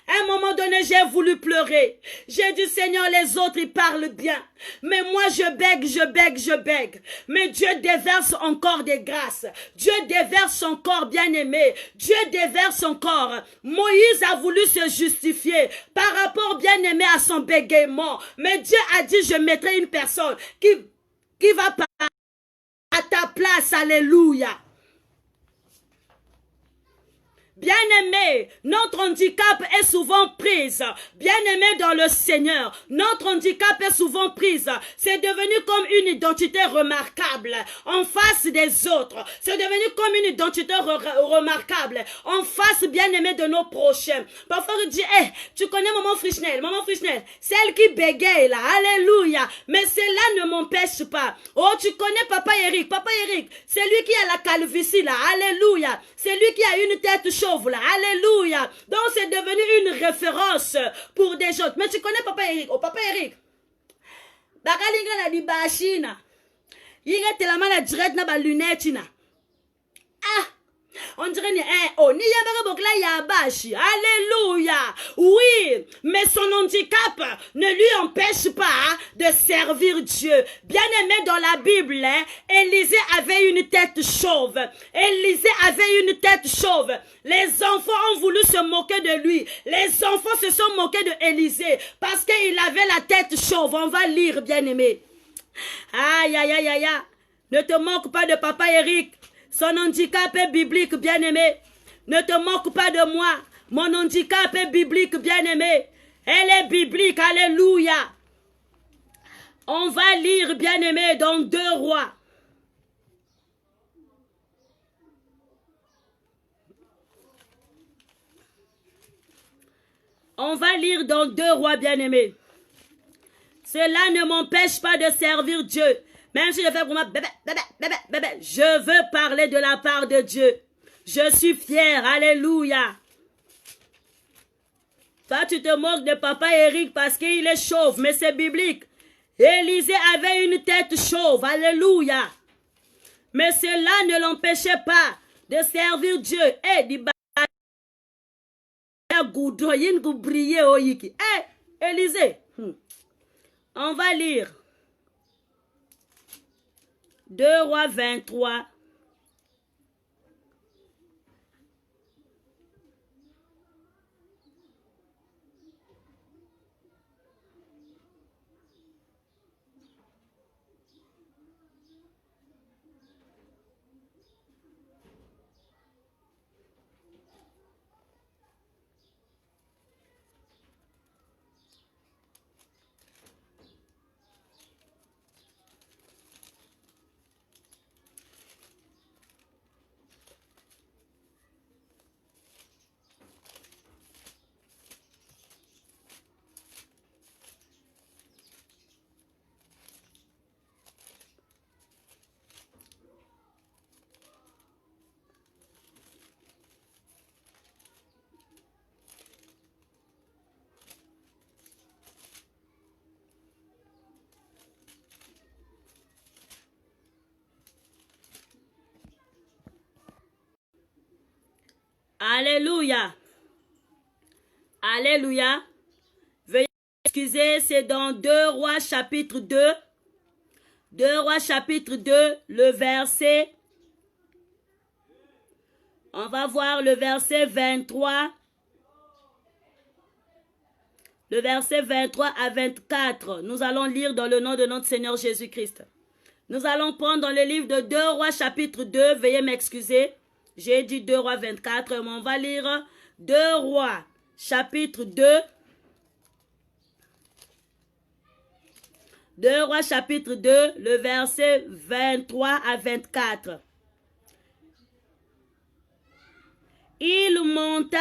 À un moment donné, j'ai voulu pleurer. J'ai dit, Seigneur, les autres, ils parlent bien. Mais moi, je bègue, je bègue, je bègue. Mais Dieu déverse encore des grâces. Dieu déverse encore, bien-aimé. Dieu déverse encore. Moïse a voulu se justifier par rapport, bien-aimé, à son bégaiement. Mais Dieu a dit, je mettrai une personne qui va parler à ta place. Alléluia. Bien-aimé, notre handicap est souvent prise. Bien-aimé dans le Seigneur, notre handicap est souvent prise. C'est devenu comme une identité remarquable en face des autres. C'est devenu comme une identité remarquable en face, bien-aimé, de nos prochains. Parfois, on dit, hey, tu connais Maman Frichnel, celle qui bégaye là, alléluia. Mais cela ne m'empêche pas. Oh, tu connais Papa Eric, c'est lui qui a la calvitie là, alléluia. C'est lui qui a une tête chaude. Là. Alléluia. Donc c'est devenu une référence pour des gens. Mais tu connais Papa Eric? Oh Papa Eric. Bakalinga na libashina. Yinga telama na direct na ba lunette na. Ah. On dirait ni yabaka bokla yabashi. Alléluia. Oui, mais son handicap ne lui empêche pas de servir Dieu. Bien-aimé dans la Bible, Élisée avait une tête chauve. Élisée avait une tête chauve. Les enfants ont voulu se moquer de lui. Les enfants se sont moqués de Élisée parce qu'il avait la tête chauve. On va lire, bien-aimé. Aïe, aïe, aïe, aïe. Ne te moque pas de Papa Eric. Son handicap est biblique, bien-aimé. Ne te moque pas de moi. Mon handicap est biblique, bien-aimé. Elle est biblique, alléluia. On va lire, bien-aimé, dans 2 Rois. On va lire dans 2 Rois, bien-aimé. Cela ne m'empêche pas de servir Dieu. Même si je fais pour moi, je veux parler de la part de Dieu. Je suis fier, alléluia. Toi, tu te moques de Papa Eric parce qu'il est chauve, mais c'est biblique. Élisée avait une tête chauve, alléluia. Mais cela ne l'empêchait pas de servir Dieu. Élisée, on va lire. 2 Rois 23. Alléluia. Alléluia. Veuillez excuser, c'est dans 2 Rois chapitre 2. 2 Rois chapitre 2, le verset. On va voir le verset 23. Le verset 23 à 24. Nous allons lire dans le nom de notre Seigneur Jésus-Christ. Nous allons prendre dans le livre de 2 Rois chapitre 2. Veuillez m'excuser. J'ai dit 2 Rois 24, mais on va lire 2 Rois, chapitre 2. 2 Rois, chapitre 2, le verset 23 à 24. Il monta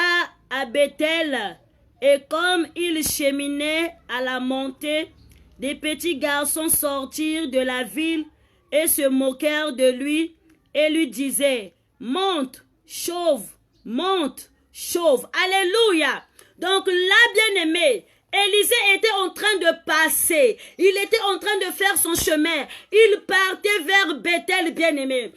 à Bethel, et comme il cheminait à la montée, des petits garçons sortirent de la ville et se moquèrent de lui et lui disaient: monte, chauve, monte, chauve. Alléluia. Donc là, bien-aimé, Élisée était en train de passer. Il était en train de faire son chemin. Il partait vers Bethel, bien-aimé.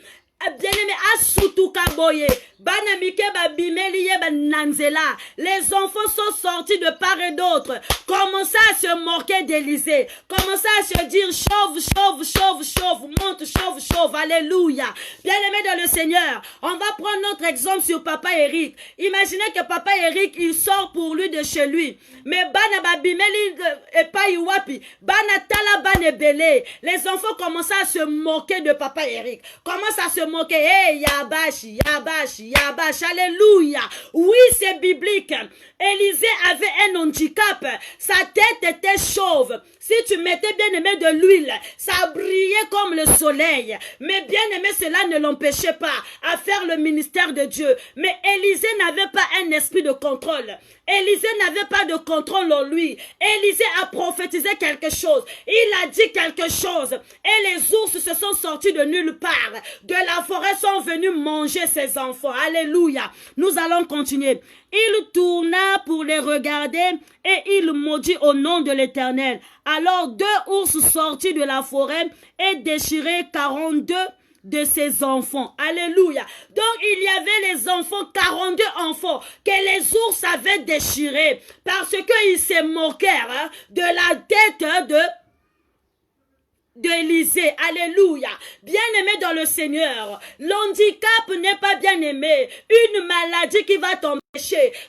bien-aimé, Asutukaboye, Banamike Babimeli Nanzela. Les enfants sont sortis de part et d'autre, commençaient à se moquer d'Élisée, commençaient à se dire chauve, chauve, chauve, chauve, monte, chauve, chauve, alléluia. Bien-aimé dans le Seigneur, on va prendre notre exemple sur Papa Eric. Imaginez que Papa Eric, il sort pour lui de chez lui. Mais Bana Babimeli et pas Iwapi, Bana Talaban et Belé. Les enfants commençaient à se moquer de Papa Eric. Commencent à se moquer. Hey, Yabash, Yabash, Yabash, alléluia. Oui, c'est biblique. Élisée avait un handicap. Sa tête était chauve. Si tu mettais bien aimé de l'huile, ça brillait comme le soleil. Mais bien aimé, cela ne l'empêchait pas à faire le ministère de Dieu. Mais Élisée n'avait pas un esprit de contrôle. Élisée n'avait pas de contrôle en lui. Élisée a prophétisé quelque chose. Il a dit quelque chose. Et les ours se sont sortis de nulle part. De la forêt sont venus manger ses enfants. Alléluia. Nous allons continuer. Il tourna pour les regarder et il maudit au nom de l'Éternel. Alors 2 ours sortis de la forêt et déchiraient 42 de ses enfants. Alléluia. Donc il y avait les enfants, 42 enfants que les ours avaient déchirés parce qu'ils se moquèrent de la tête d'Élisée. Alléluia. Bien-aimé dans le Seigneur, l'handicap n'est pas bien-aimé. Une maladie qui va t'empêcher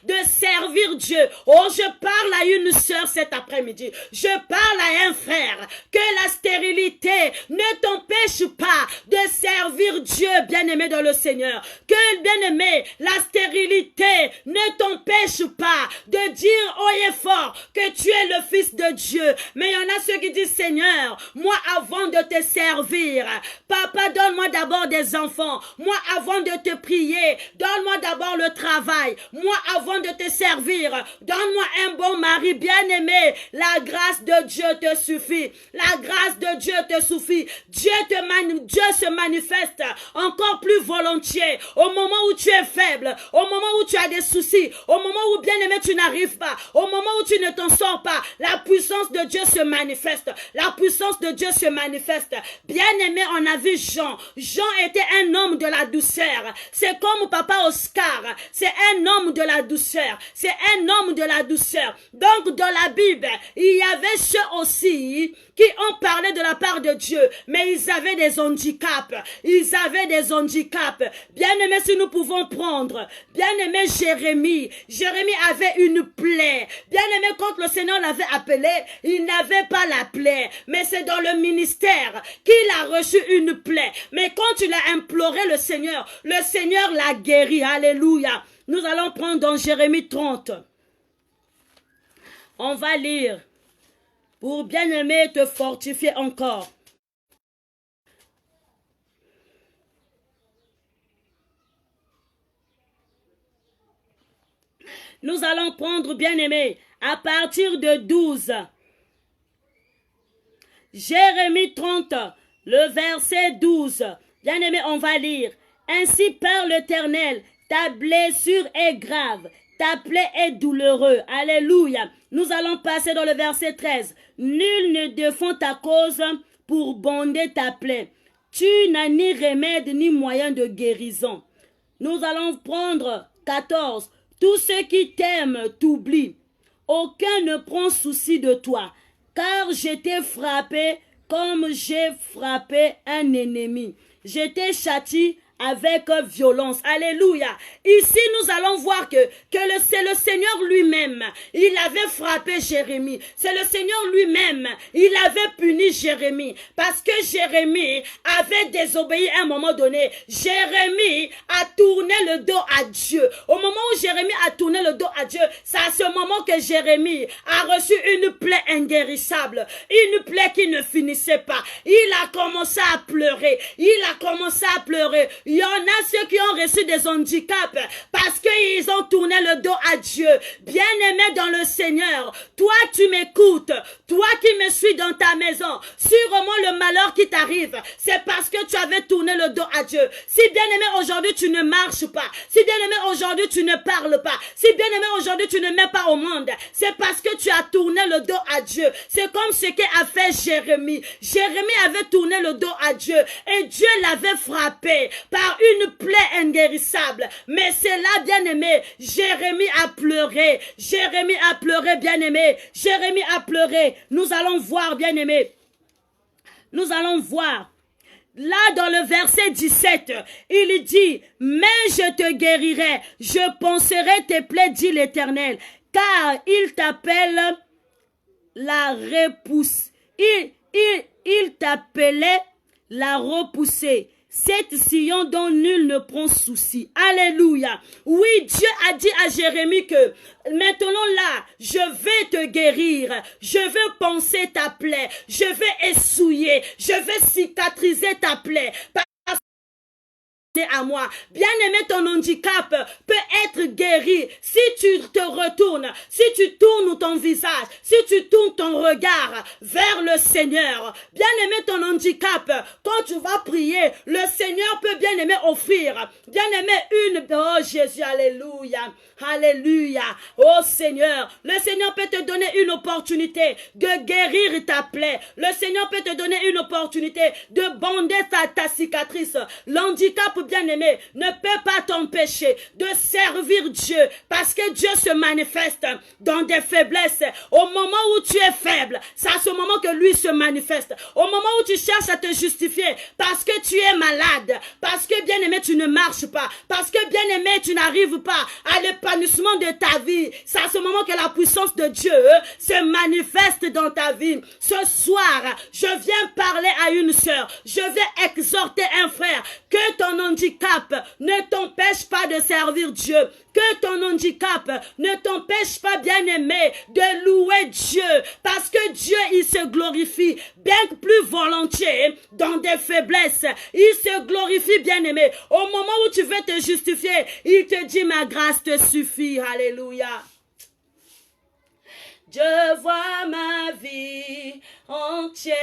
de servir Dieu. Oh, je parle à une sœur cet après-midi. Je parle à un frère. Que la stérilité ne t'empêche pas de servir Dieu, bien-aimé dans le Seigneur. Que, bien-aimé, la stérilité ne t'empêche pas de dire haut et fort que tu es le Fils de Dieu. Mais il y en a ceux qui disent, Seigneur, moi, avant de te servir, papa, donne-moi d'abord des enfants. Moi, avant de te prier, donne-moi d'abord le travail. Moi, avant de te servir, donne-moi un bon mari bien-aimé. La grâce de Dieu te suffit. La grâce de Dieu te suffit. Dieu se manifeste encore plus volontiers au moment où tu es faible, au moment où tu as des soucis, au moment où, bien-aimé, tu n'arrives pas, au moment où tu ne t'en sors pas. La puissance de Dieu se manifeste. La puissance de Dieu se manifeste. Bien-aimé, on a vu Jean. Jean était un homme de la douceur. C'est comme Papa Oscar. C'est un homme de la douceur. C'est un homme de la douceur. Donc, dans la Bible, il y avait ceux aussi qui ont parlé de la part de Dieu, mais ils avaient des handicaps. Ils avaient des handicaps. Bien-aimé, si nous pouvons prendre, bien-aimé Jérémie. Jérémie avait une plaie. Bien-aimé, quand le Seigneur l'avait appelé, il n'avait pas la plaie, mais c'est dans le ministère qu'il a reçu une plaie. Mais quand il a imploré le Seigneur l'a guéri. Alléluia. Nous allons prendre dans Jérémie 30. On va lire pour bien-aimer te fortifier encore. Nous allons prendre, bien-aimé, à partir de 12. Jérémie 30, le verset 12. Bien-aimé, on va lire. Ainsi parle l'Éternel, ta blessure est grave, ta plaie est douloureuse. Alléluia. Nous allons passer dans le verset 13. Nul ne défend ta cause pour bonder ta plaie. Tu n'as ni remède ni moyen de guérison. Nous allons prendre 14. Tous ceux qui t'aiment t'oublient. Aucun ne prend souci de toi. Car je t'ai frappé comme j'ai frappé un ennemi. Je t'ai châtié avec violence. Alléluia. Ici, nous allons voir que c'est le Seigneur lui-même. Il avait frappé Jérémie. C'est le Seigneur lui-même. Il avait puni Jérémie. Parce que Jérémie avait désobéi à un moment donné. Jérémie a tourné le dos à Dieu. Au moment où Jérémie a tourné le dos à Dieu, c'est à ce moment que Jérémie a reçu une plaie inguérissable. Une plaie qui ne finissait pas. Il a commencé à pleurer. Il a commencé à pleurer. Il y en a ceux qui ont reçu des handicaps parce qu'ils ont tourné le dos à Dieu. Bien-aimé dans le Seigneur, toi tu m'écoutes, toi qui me suis dans ta maison, sûrement le malheur qui t'arrive, c'est parce que tu avais tourné le dos à Dieu. Si bien-aimé aujourd'hui tu ne marches pas, si bien-aimé aujourd'hui tu ne parles pas, si bien-aimé aujourd'hui tu ne mets pas au monde, c'est parce que tu as tourné le dos à Dieu. C'est comme ce qu'a fait Jérémie. Jérémie avait tourné le dos à Dieu et Dieu l'avait frappé. par une plaie inguérissable. Mais c'est là, bien-aimé, Jérémie a pleuré. Jérémie a pleuré, bien-aimé. Jérémie a pleuré. Nous allons voir, bien-aimé. Nous allons voir. Là, dans le verset 17, il dit, « Mais je te guérirai, je panserai tes plaies, dit l'Éternel, car il t'appelle la repousse. Il t'appelait la repoussée. Cette sillon dont nul ne prend souci. » Alléluia. Oui, Dieu a dit à Jérémie que maintenant là, je vais te guérir. Je vais panser ta plaie. Je vais essuyer. Je vais cicatriser ta plaie. À moi. Bien-aimé, ton handicap peut être guéri si tu te retournes, si tu tournes ton visage, si tu tournes ton regard vers le Seigneur. Bien-aimé, ton handicap, quand tu vas prier, le Seigneur peut, bien-aimé, offrir, bien-aimé, oh Jésus, alléluia, alléluia, oh Seigneur, le Seigneur peut te donner une opportunité de guérir ta plaie. Le Seigneur peut te donner une opportunité de bander ta cicatrice. L'handicap, bien-aimé, ne peut pas t'empêcher de servir Dieu, parce que Dieu se manifeste dans des faiblesses. Au moment où tu es faible, c'est à ce moment que lui se manifeste. Au moment où tu cherches à te justifier parce que tu es malade, parce que, bien-aimé, tu ne marches pas, parce que, bien-aimé, tu n'arrives pas à l'épanouissement de ta vie, c'est à ce moment que la puissance de Dieu se manifeste dans ta vie. Ce soir, je viens parler à une sœur, je vais exhorter un frère, que ton handicap ne t'empêche pas de servir Dieu. Que ton handicap ne t'empêche pas, bien-aimé, de louer Dieu. Parce que Dieu, il se glorifie bien plus volontiers dans des faiblesses. Il se glorifie, bien-aimé. Au moment où tu veux te justifier, il te dit, ma grâce te suffit. Alléluia. Je vois ma vie entière.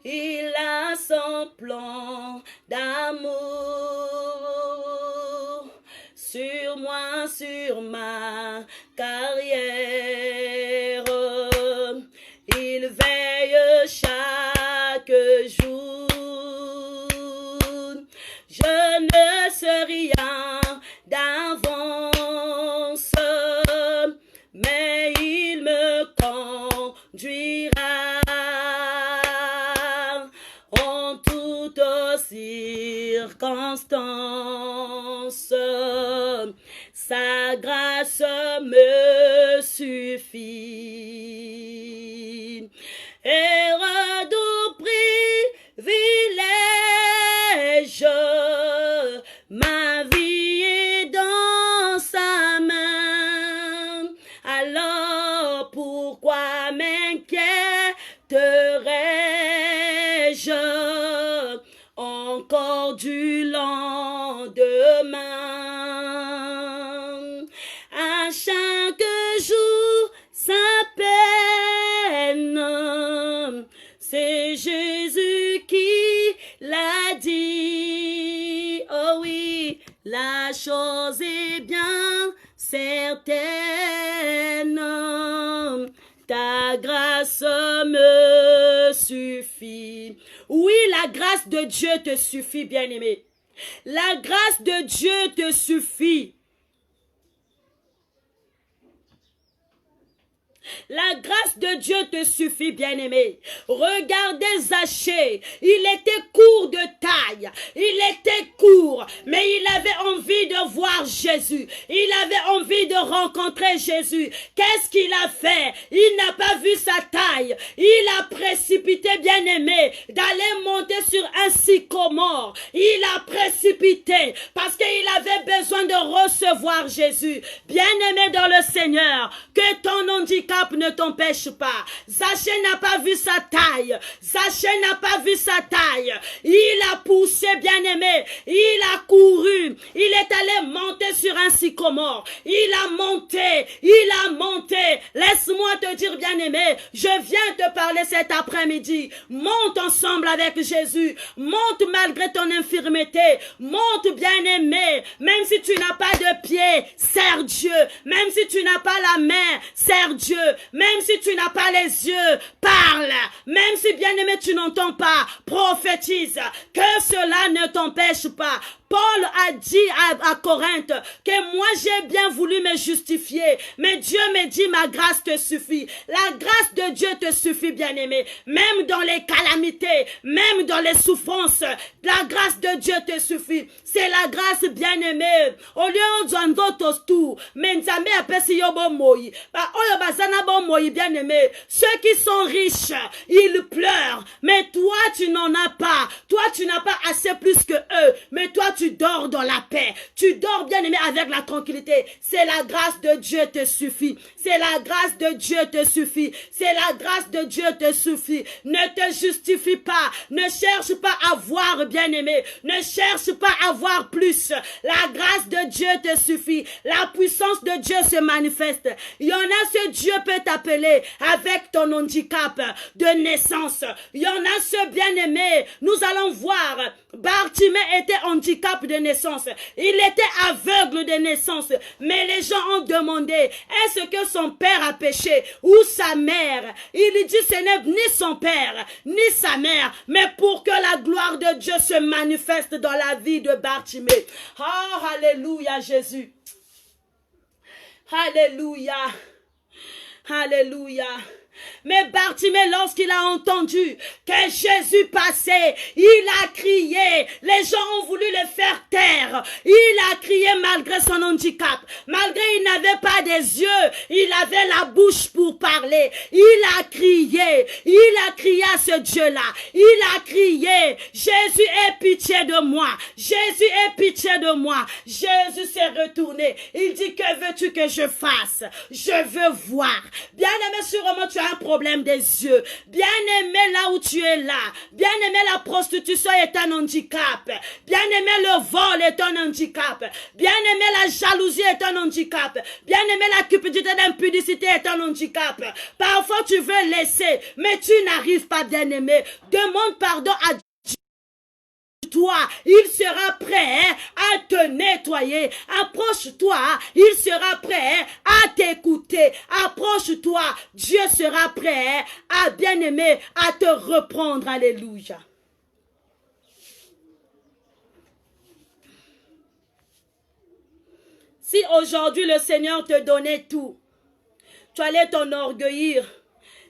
Il a son plan d'amour sur moi, sur ma carrière. Il veille chaque jour. Je ne sais rien d'avance, mais il me conduira circonstances. Sa grâce me suffit. Et redoux privilège, ma vie est dans sa main. Alors pourquoi m'inquiéterais-je encore du lendemain? À chaque jour sa peine, c'est Jésus qui l'a dit. Oh oui, la chose est bien certaine, ta grâce me suffit. Oui, la grâce de Dieu te suffit, bien-aimé. La grâce de Dieu te suffit. La grâce de Dieu te suffit, bien-aimé. Regardez Zachée, il était court de taille, il était court, mais il avait envie de voir Jésus, il avait envie de rencontrer Jésus. Qu'est-ce qu'il a fait? Il n'a pas vu sa taille, il a précipité, bien-aimé, d'aller monter sur un sycomore. Il a précipité parce qu'il avait besoin de recevoir Jésus. Bien-aimé dans le Seigneur, que ton handicap ne t'empêche pas. Zachée n'a pas vu sa taille. Zachée n'a pas vu sa taille. Il a poussé, bien-aimé. Il a couru. Il est allé monter sur un sycomore. Il a monté. Il a monté. Laisse-moi te dire, bien-aimé, je viens te parler cet après-midi. Monte ensemble avec Jésus. Monte malgré ton infirmité. Monte, bien-aimé. Même si tu n'as pas de pied, sers Dieu. Même si tu n'as pas la main, sers Dieu. Même si tu n'as pas les yeux, parle. Même si, bien-aimé, tu n'entends pas, prophétise. Que cela ne t'empêche pas. Paul a dit à Corinthe que moi j'ai bien voulu me justifier, mais Dieu me dit ma grâce te suffit. La grâce de Dieu te suffit, bien-aimé. Même dans les calamités, même dans les souffrances, la grâce de Dieu te suffit. C'est la grâce, bien-aimé. Au lieu de d'autres tout, mais nzambe apesi yo bon moi. Ba oyo bazana bon moi, bien-aimé. Ceux qui sont riches, ils pleurent, mais toi tu n'en as pas. Toi tu n'as pas assez plus que eux, mais toi tu dors dans la paix. Tu dors, bien-aimé, avec la tranquillité. C'est la grâce de Dieu te suffit. C'est la grâce de Dieu te suffit. C'est la grâce de Dieu te suffit. Ne te justifie pas. Ne cherche pas à voir, bien-aimé. Ne cherche pas à voir plus. La grâce de Dieu te suffit. La puissance de Dieu se manifeste. Il y en a ce Dieu peut t'appeler avec ton handicap de naissance. Il y en a ce bien-aimé. Nous allons voir. Bartimée était handicap de naissance. Il était aveugle de naissance. Mais les gens ont demandé, est-ce que son père a péché ou sa mère? Il dit, ce n'est ni son père, ni sa mère, mais pour que la gloire de Dieu se manifeste dans la vie de Bartimée. Oh, alléluia, Jésus. Alléluia. Alléluia. Mais Bartimée, lorsqu'il a entendu que Jésus passait, il a crié. Les gens ont voulu le faire taire. Il a crié malgré son handicap. Malgré il n'avait pas des yeux, il avait la bouche pour parler. Il a crié. Il a crié à ce Dieu-là. Il a crié, Jésus aie pitié de moi. Jésus aie pitié de moi. Jésus s'est retourné. Il dit, que veux-tu que je fasse? Je veux voir. Bien-aimé, sûrement tu as un problème des yeux. Bien-aimé, là où tu es là. Bien-aimé, la prostitution est un handicap. Bien-aimé, le vol est un handicap. Bien-aimé, la jalousie est un handicap. Bien-aimé, la cupidité et l'impudicité est un handicap. Parfois, tu veux laisser, mais tu n'arrives pas, bien-aimé. Demande pardon à toi, il sera prêt à te nettoyer. Approche-toi, il sera prêt à t'écouter. Approche-toi, Dieu sera prêt à bien-aimer, à te reprendre. Alléluia. Si aujourd'hui le Seigneur te donnait tout, tu allais t'enorgueillir.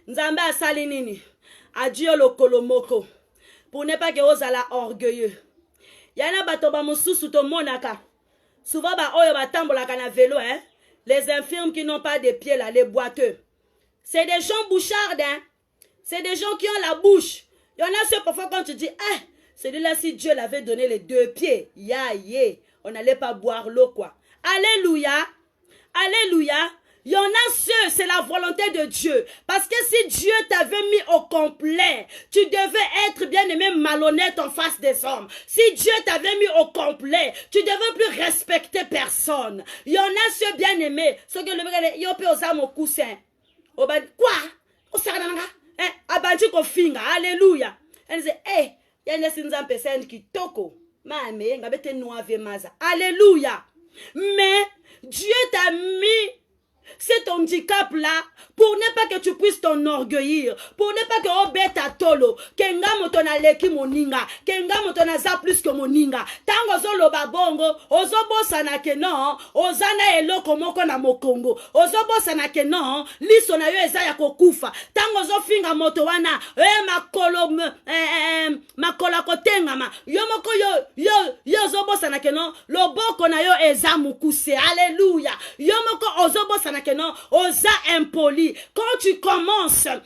Nzambe asalinini, adieu le kolomoko. Pour ne pas que vous allez orgueilleux. Yana batoba mususu to monaka. Souvent ba oyo batambola kana vélo hein. Les infirmes qui n'ont pas de pieds là, les boiteux. C'est des gens bouchards hein. C'est des gens qui ont la bouche. Il y en a ceux parfois quand tu dis celui-là si Dieu l'avait donné les deux pieds, on n'allait pas boire l'eau quoi. Alléluia. Alléluia. Il y en a ceux, c'est la volonté de Dieu. Parce que si Dieu t'avait mis au complet, tu devais être bien-aimé malhonnête en face des hommes. Si Dieu t'avait mis au complet, tu ne devais plus respecter personne. Il y en a ceux bien-aimés, ceux qui le ont osé mon coussin. Quoi? Abandi ko finga. Alléluia. Elle disait, il y a une personne qui toko. Alléluia. Mais Dieu t'a mis cet handicap-là, pour ne pas que tu puisses t'enorgueillir, pour ne pas que obeta tolo, que nga motona leki moninga, que nga motona za plus que moninga. Tango zo loba bongo, ozo bosa na ke non, ozana eloko moko na mokongo, ozo bosa na ke non, liso na yo eza ya kokufa. Tango zo finga moto wana, makola kotenga ma, yo moko yo zo bosa na ke non, loboko na yo eza mukuse. Alléluia. Yo moko ozo bosa na que non, osa impoli. Quand tu commences à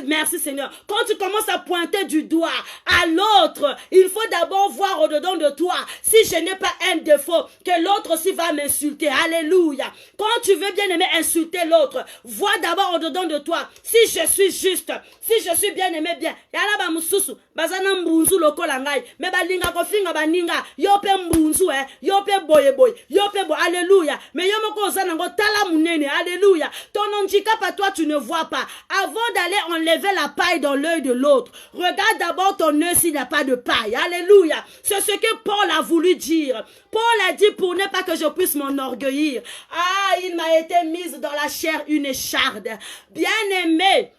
merci Seigneur, quand tu commences à pointer du doigt à l'autre, il faut d'abord voir au-dedans de toi si je n'ai pas un défaut, que l'autre aussi va m'insulter. Alléluia. Quand tu veux bien aimer insulter l'autre, vois d'abord au-dedans de toi si je suis juste, si je suis bien aimé bien. Yala ba mususu, bazana mbunzu lokola ngai, me balinga ko finga baninga, yo pe mbunzu yo pe boye, yo pe bo. Alléluia. Mais yo moko ozana ngo tala munene. Alléluia. Alléluia. Ton handicap à toi, tu ne vois pas. Avant d'aller enlever la paille dans l'œil de l'autre, regarde d'abord ton œil s'il n'y a pas de paille. Alléluia. C'est ce que Paul a voulu dire. Paul a dit pour ne pas que je puisse m'enorgueillir. Ah, il m'a été mise dans la chair une écharde. Bien-aimé.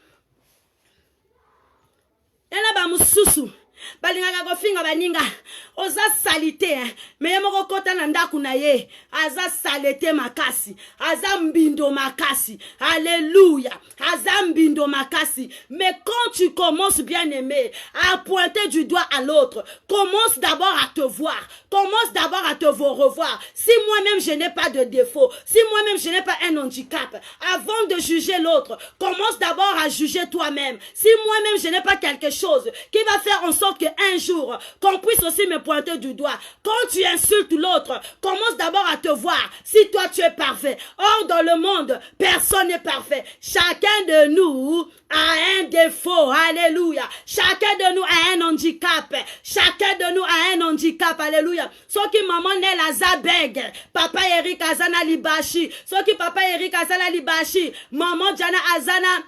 Yana ba mususu. Balingaka kofinga baninga oza salite me moko kota na ndaku na ye aza salete makasi aza mbindo makasi. Alléluia. Aza mbindo makasi. Mais quand tu commences, bien aimé, à pointer du doigt à l'autre, commence d'abord à te voir, commence d'abord à te revoir. Si moi-même je n'ai pas de défaut, si moi-même je n'ai pas un handicap, avant de juger l'autre, commence d'abord à juger toi-même. Si moi-même je n'ai pas quelque chose qui va faire en sorte qu'un jour, qu'on puisse aussi me pointer du doigt. Quand tu insultes l'autre, commence d'abord à te voir si toi tu es parfait. Or, dans le monde, personne n'est parfait. Chacun de nous a un défaut. Alléluia. Chacun de nous a un handicap. Chacun de nous a un handicap. Alléluia. Ce qui maman n'est la zabeg. Papa Eric Azana Libashi. Ce qui papa Eric Azana Libashi. Maman Jana Azana.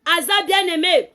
Aza bien aimé.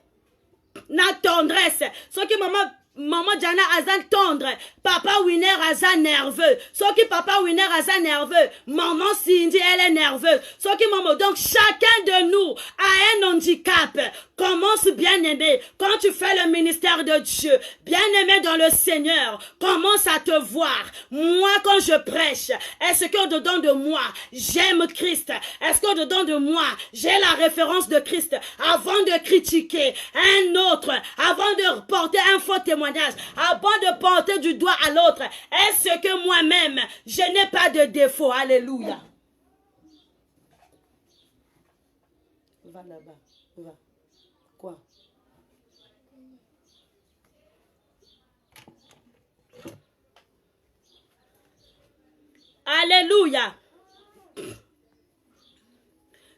Na tendresse. Ce qui maman Jana Azan tendre, papa Winner Azan nerveux. Ce qui papa Winner Azan nerveux, maman Cindy elle est nerveuse. Ce qui maman, donc chacun de nous a un handicap. Commence bien aimé. Quand tu fais le ministère de Dieu, bien aimé dans le Seigneur, commence à te voir. Moi quand je prêche, est-ce que dedans de moi j'aime Christ? Est-ce que dedans de moi j'ai la référence de Christ? Avant de critiquer un autre, avant de porter un faux témoignage, avant de porter du doigt à l'autre, est-ce que moi-même je n'ai pas de défaut? Alléluia. Va là-bas, va. Quoi? Alléluia.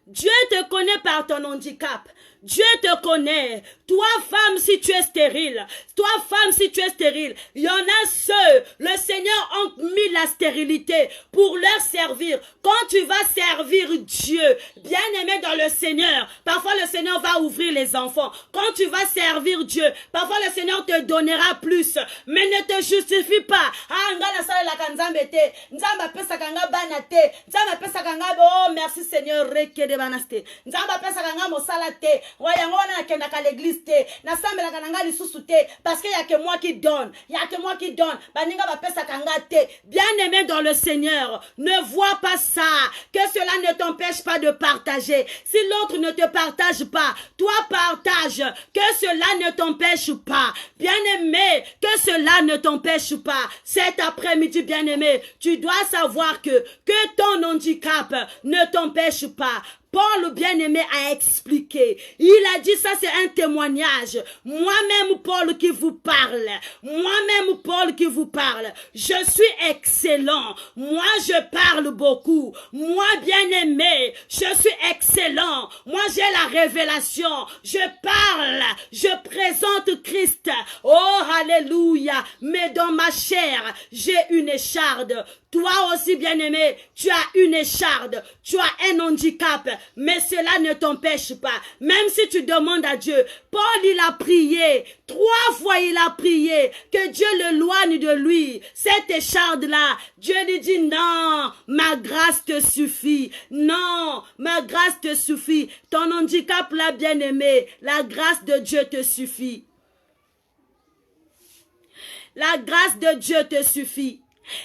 Dieu te connaît par ton handicap. Dieu te connaît. Toi, femme, si tu es stérile. Toi, femme, si tu es stérile. Il y en a ceux, le Seigneur a mis la stérilité pour leur servir. Quand tu vas servir Dieu, bien aimé dans le Seigneur, parfois le Seigneur va ouvrir les enfants. Quand tu vas servir Dieu, parfois le Seigneur te donnera plus. Mais ne te justifie pas. Ah, oh, merci Seigneur. L'église parce qu'il n'y a que moi qui donne. Il n'y a que moi qui donne. Bien aimé dans le Seigneur, ne vois pas ça. Que cela ne t'empêche pas de partager. Si l'autre ne te partage pas, toi partage. Que cela ne t'empêche pas. Bien aimé, que cela ne t'empêche pas. Cet après-midi, bien aimé, tu dois savoir que ton handicap ne t'empêche pas. Paul, bien-aimé, a expliqué. Il a dit, ça c'est un témoignage. Moi-même, Paul qui vous parle. Moi-même, Paul qui vous parle. Je suis excellent. Moi, je parle beaucoup. Moi, bien-aimé, je suis excellent. Moi, j'ai la révélation. Je parle. Je présente Christ. Oh, alléluia. Mais dans ma chair, j'ai une écharde. Toi aussi, bien-aimé, tu as une écharde, tu as un handicap, mais cela ne t'empêche pas. Même si tu demandes à Dieu, Paul, il a prié, 3 fois il a prié, que Dieu l'éloigne de lui. Cette écharde-là, Dieu lui dit, non, ma grâce te suffit. Non, ma grâce te suffit. Ton handicap, là, bien-aimé, la grâce de Dieu te suffit. La grâce de Dieu te suffit.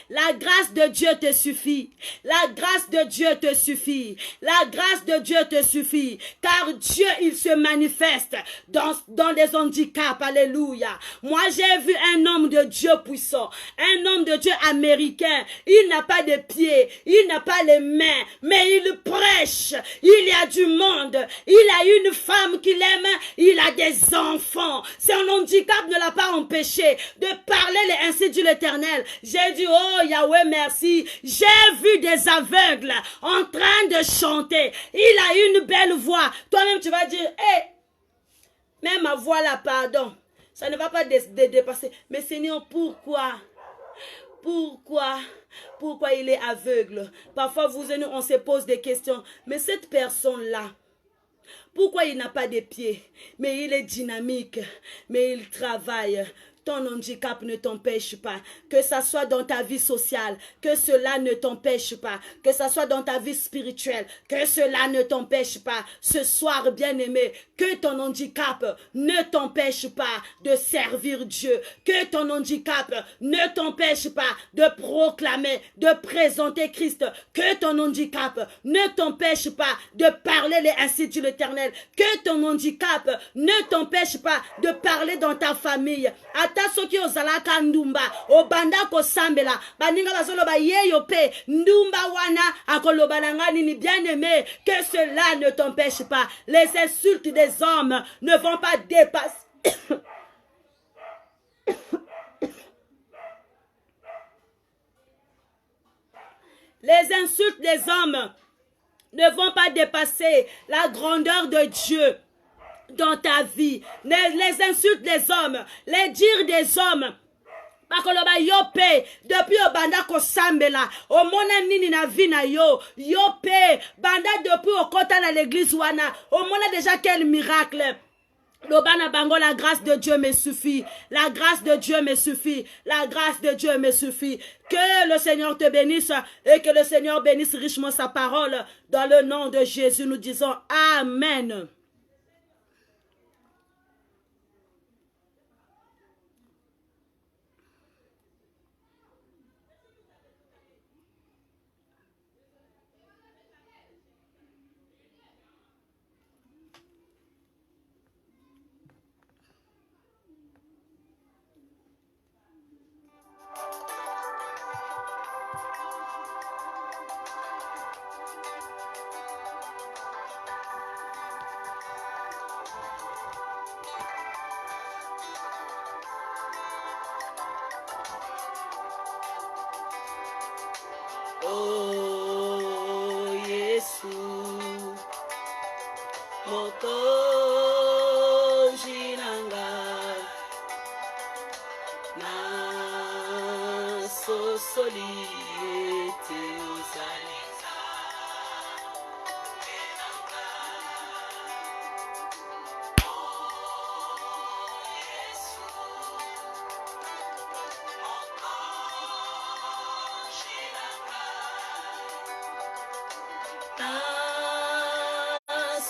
La grâce de Dieu te suffit. La grâce de Dieu te suffit. La grâce de Dieu te suffit. Car Dieu, il se manifeste dans les handicaps. Alléluia. Moi, j'ai vu un homme de Dieu puissant. Un homme de Dieu américain. Il n'a pas de pieds. Il n'a pas les mains. Mais il prêche. Il y a du monde. Il a une femme qu'il aime. Il a des enfants. Son handicap ne l'a pas empêché de parler ainsi dit l'Éternel. J'ai dit, oh Yahweh, merci. J'ai vu des aveugles en train de chanter. Il a une belle voix. Toi-même, tu vas dire, hé, même ma voix là, pardon. Ça ne va pas dépasser. Mais Seigneur, pourquoi? Pourquoi il est aveugle? Parfois, vous et nous, on se pose des questions. Mais cette personne-là, pourquoi il n'a pas de pieds? Mais il est dynamique, mais il travaille. Ton handicap ne t'empêche pas. Que ça soit dans ta vie sociale, que cela ne t'empêche pas. Que ça soit dans ta vie spirituelle, que cela ne t'empêche pas. Ce soir, bien-aimé, que ton handicap ne t'empêche pas de servir Dieu. Que ton handicap ne t'empêche pas de proclamer, de présenter Christ. Que ton handicap ne t'empêche pas de parler les ainsi dit l'Éternel. Que ton handicap ne t'empêche pas de parler dans ta famille. Ata soki ozalaka ndumba obanda kosambela baninga bazoloba yeyo pe ndumba wana akoloba nanga nini bien-aimé, que cela ne t'empêche pas. Les insultes des hommes ne vont pas dépasser les insultes des hommes ne vont pas dépasser la grandeur de Dieu dans ta vie. Les insultes des hommes, les dires des hommes, bakoloba yo pe depuis obanda kosambela omona nini na vie na yo pe banda depuis okota na l'église wana omona déjà quel miracle. Lobana bango, la grâce de Dieu me suffit. La grâce de Dieu me suffit. La grâce de Dieu me suffit. Que le Seigneur te bénisse et que le Seigneur bénisse richement sa parole. Dans le nom de Jésus, nous disons Amen. Oh, Yesu, motonji nanga, na sosoli ete ozali.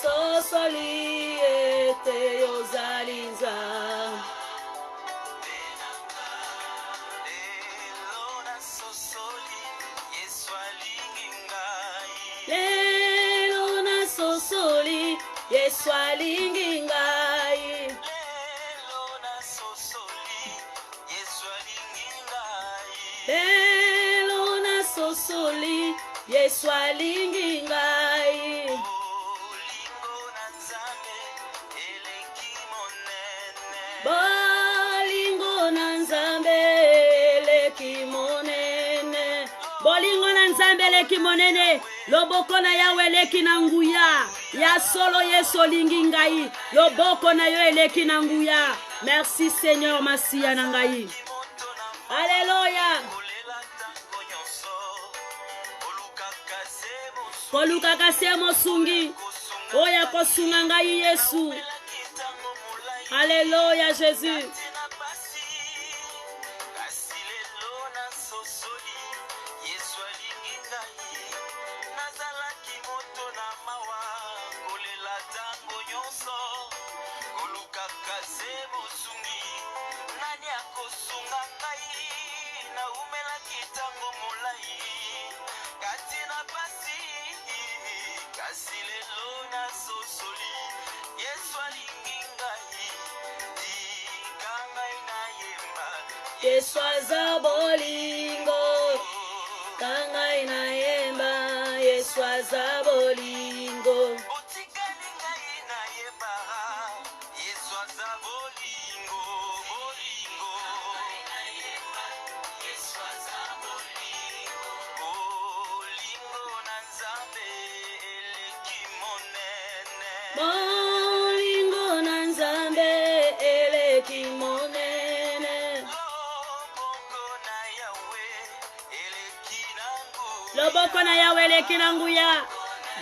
Sosoli ete ozaliza. Lelo na sosoli Yesu alingi ngai. Lelo na sosoli Yesu alingi ngai. Bolingo na Nzambe eleki monene. Bolingo na Nzambe eleki monene. Loboko na yawe eleki na nguya. Ya solo Yesu olingi ngai. Loboko na yo eleki na nguya. Merci Seigneur Masia na ngai. Alléluia. Koluka kase mosungi. Oya kosunga ngai Yesu. Alléluia Jésus. Yesu azabolingo, kanga inayemba. Yesu azabolingo. Bolingo na Nzambe eleki monene.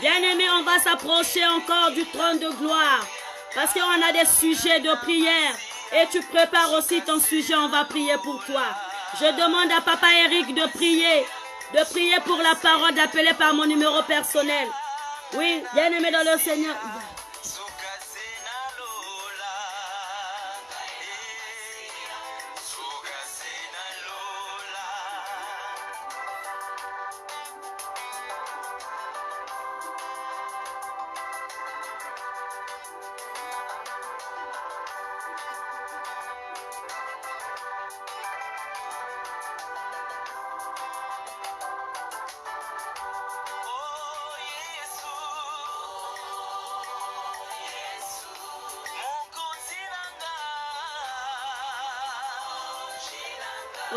Bien-aimés, on va s'approcher encore du trône de gloire. Parce qu'on a des sujets de prière. Et tu prépares aussi ton sujet, on va prier pour toi. Je demande à Papa Eric de prier pour la parole, d'appeler par mon numéro personnel. Oui, bien-aimés dans le Seigneur.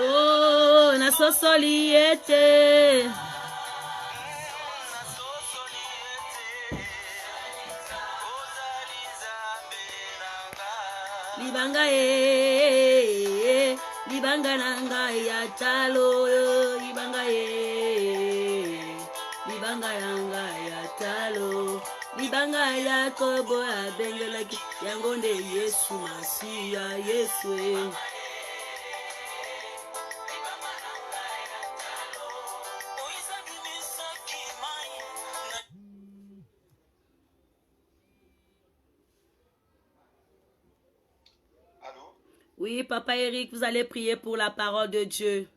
Oh, na sosoliete. Libanga libanga nanga ya talo, libanga libanga nanga ya talo, libanga ya kobo abengela yangonde Yesu Masia Yesu. Oui, Papa Eric, vous allez prier pour la parole de Dieu.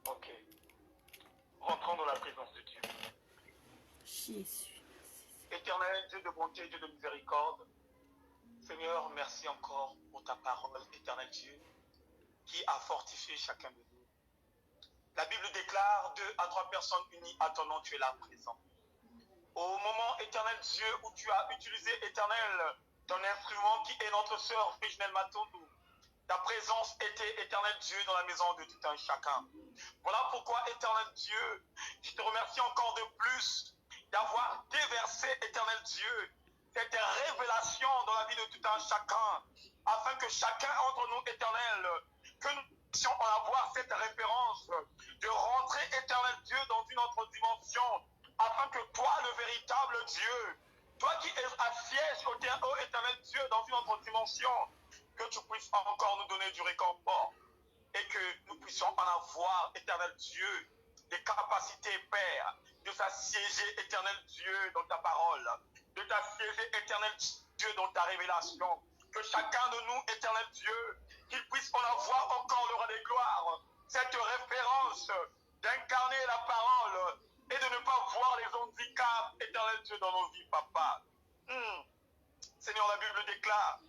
Ok. Rentrons dans la présence de Dieu. Jésus. Éternel, Dieu de bonté, Dieu de miséricorde, Seigneur, merci encore pour ta parole, éternel Dieu, qui a fortifié chacun de nous. La Bible déclare 2 à 3 personnes unies à ton nom, tu es là présent. Au moment, éternel Dieu, où tu as utilisé, éternel, ton instrument qui est notre sœur Frijnel Matondo. Ta présence était, éternel Dieu, dans la maison de tout un chacun. Voilà pourquoi, éternel Dieu, je te remercie encore de plus d'avoir déversé, éternel Dieu, cette révélation dans la vie de tout un chacun, afin que chacun entre nous, éternel, que nous puissions en avoir cette référence, de rentrer, éternel Dieu, dans une autre dimension, afin que toi, le véritable Dieu, toi qui assièges au éternel Dieu dans une autre dimension, que tu puisses encore nous donner du réconfort et que nous puissions en avoir, éternel Dieu, des capacités, Père, de s'assiéger, éternel Dieu, dans ta parole, de t'assiéger, éternel Dieu, dans ta révélation. Que chacun de nous, éternel Dieu, qu'il puisse en avoir encore le roi des gloires, cette référence d'incarner la parole et de ne pas voir les handicaps, éternel Dieu, dans nos vies, papa. Seigneur, la Bible déclare,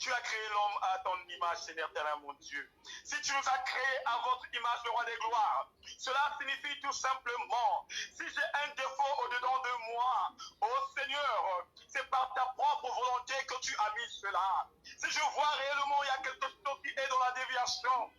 tu as créé l'homme à ton image, Seigneur éternel, mon Dieu. Si tu nous as créés à votre image, le roi des gloires, cela signifie tout simplement, si j'ai un défaut au-dedans de moi, oh Seigneur, c'est par ta propre volonté que tu as mis cela. Si je vois réellement il y a quelque chose qui est dans la déviation,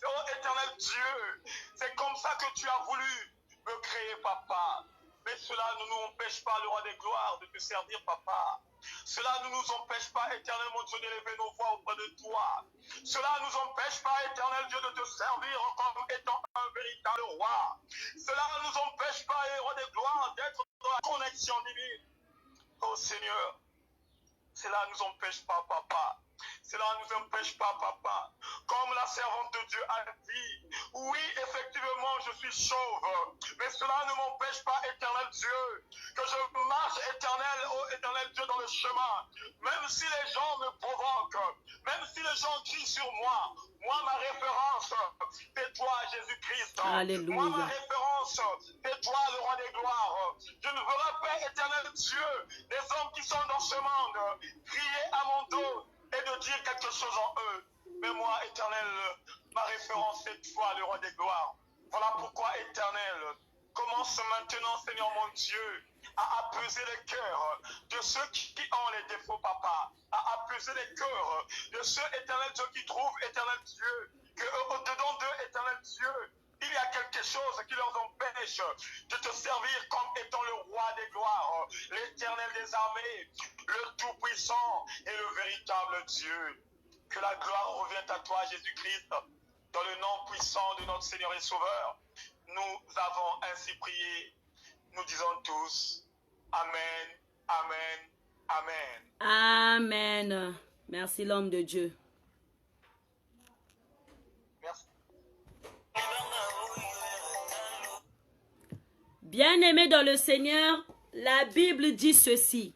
oh éternel Dieu, c'est comme ça que tu as voulu me créer, papa. Mais cela ne nous empêche pas, le roi des gloires, de te servir, papa. Cela ne nous empêche pas, éternel mon Dieu, d'élever nos voix auprès de toi. Cela ne nous empêche pas, éternel Dieu, de te servir comme étant un véritable roi. Cela ne nous empêche pas, roi des gloires, d'être dans la connexion divine. Oh Seigneur, cela ne nous empêche pas, papa. Cela ne nous empêche pas, papa. Comme la servante de Dieu a dit, oui, effectivement, je suis chauve, mais cela ne m'empêche pas, éternel Dieu, que je marche, éternel, oh éternel Dieu, dans le chemin. Même si les gens me provoquent, même si les gens crient sur moi, ma référence, c'est toi, Jésus-Christ. Alléluia. Moi, ma référence, c'est toi, le roi des gloires. Je ne verrai pas, éternel Dieu, des hommes qui sont dans ce monde, crier à mon dos et de dire quelque chose en eux. Mais moi, éternel, ma référence, c'est toi, le roi des gloires. Voilà pourquoi, éternel, commence maintenant, Seigneur mon Dieu, à apaiser les cœurs de ceux qui ont les défauts, papa. À apaiser les cœurs de ceux, éternel Dieu, qui trouvent, éternel Dieu, que au-dedans d'eux, éternel Dieu, il y a quelque chose qui leur empêche de te servir comme étant le roi des gloires, l'éternel des armées, le tout-puissant et le véritable Dieu. Que la gloire revienne à toi, Jésus-Christ, dans le nom puissant de notre Seigneur et Sauveur. Nous avons ainsi prié. Nous disons tous Amen, Amen, Amen. Amen. Merci l'homme de Dieu. Merci. Bien-aimés dans le Seigneur, la Bible dit ceci,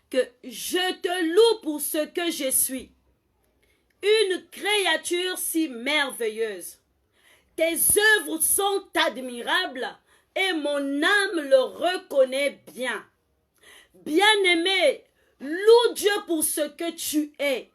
que je te loue pour ce que je suis, une créature si merveilleuse. Tes œuvres sont admirables et mon âme le reconnaît bien. Bien-aimé, loue Dieu pour ce que tu es.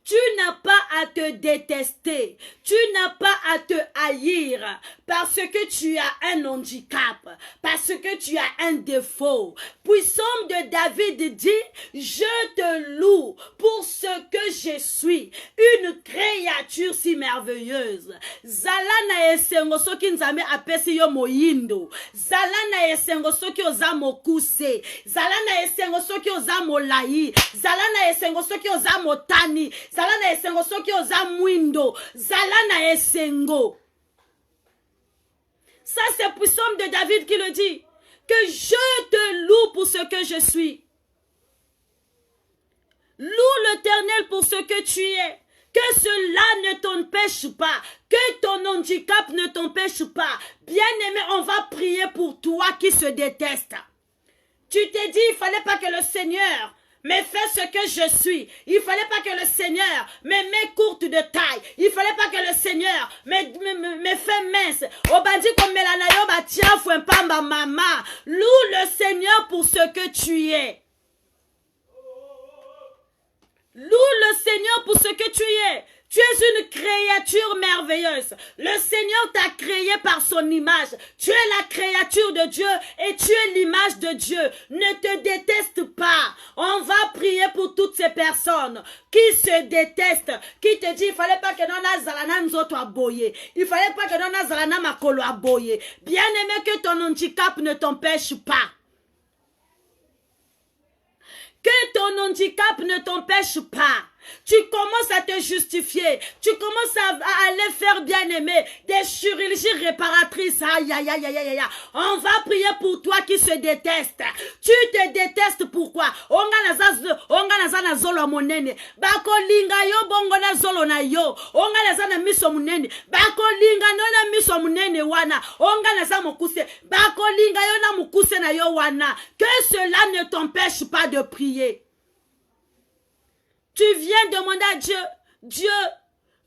Tu n'as pas à te détester, tu n'as pas à te haïr parce que tu as un handicap, parce que tu as un défaut. Puissant de David dit, je te loue pour ce que je suis, une créature si merveilleuse. Zalana esengo soki nzambe apesi yo moyindo, zalana esengo soki oza mokuse, zalana esengo soki oza molai, zalana esengo soki oza motani, zalana esengo soki oza mwindo, zalana esengo. Ça c'est puissant de David qui le dit, que je te loue pour ce que je suis. Loue l'Éternel pour ce que tu es. Que cela ne t'empêche pas, que ton handicap ne t'empêche pas. Bien-aimé, on va prier pour toi qui se déteste. Tu t'es dit, il ne fallait pas que le Seigneur me fasse ce que je suis. Il ne fallait pas que le Seigneur me mette courte de taille. Il ne fallait pas que le Seigneur me fait mince. Obadi comme Melanayo Batia Fouempamba Mama. Loue le Seigneur pour ce que tu es. Loue le Seigneur pour ce que tu es. Tu es une créature merveilleuse. Le Seigneur t'a créé par son image. Tu es la créature de Dieu et tu es l'image de Dieu. Ne te déteste pas. On va prier pour toutes ces personnes qui se détestent, qui te disent, il fallait pas que nous zalana nzoto aboye. Il fallait pas que nous zalana makolo aboye. Bien aimé, que ton handicap ne t'empêche pas. Que ton handicap ne t'empêche pas. Tu commences à te justifier. Tu commences à aller faire bien-aimé des chirurgies réparatrices. Aïe, aïe, aïe, aïe, aïe. On va prier pour toi qui se déteste. Tu te détestes pourquoi? Onga naza na zolo monene. Bako linga yo bongo na zolo na yo. Onga naza na miso munene. Bako linga no na miso munene wana. Onga naza mokuse. Bako linga yo na mokuse na yo wana. Que cela ne t'empêche pas de prier. Tu viens demander à Dieu, Dieu,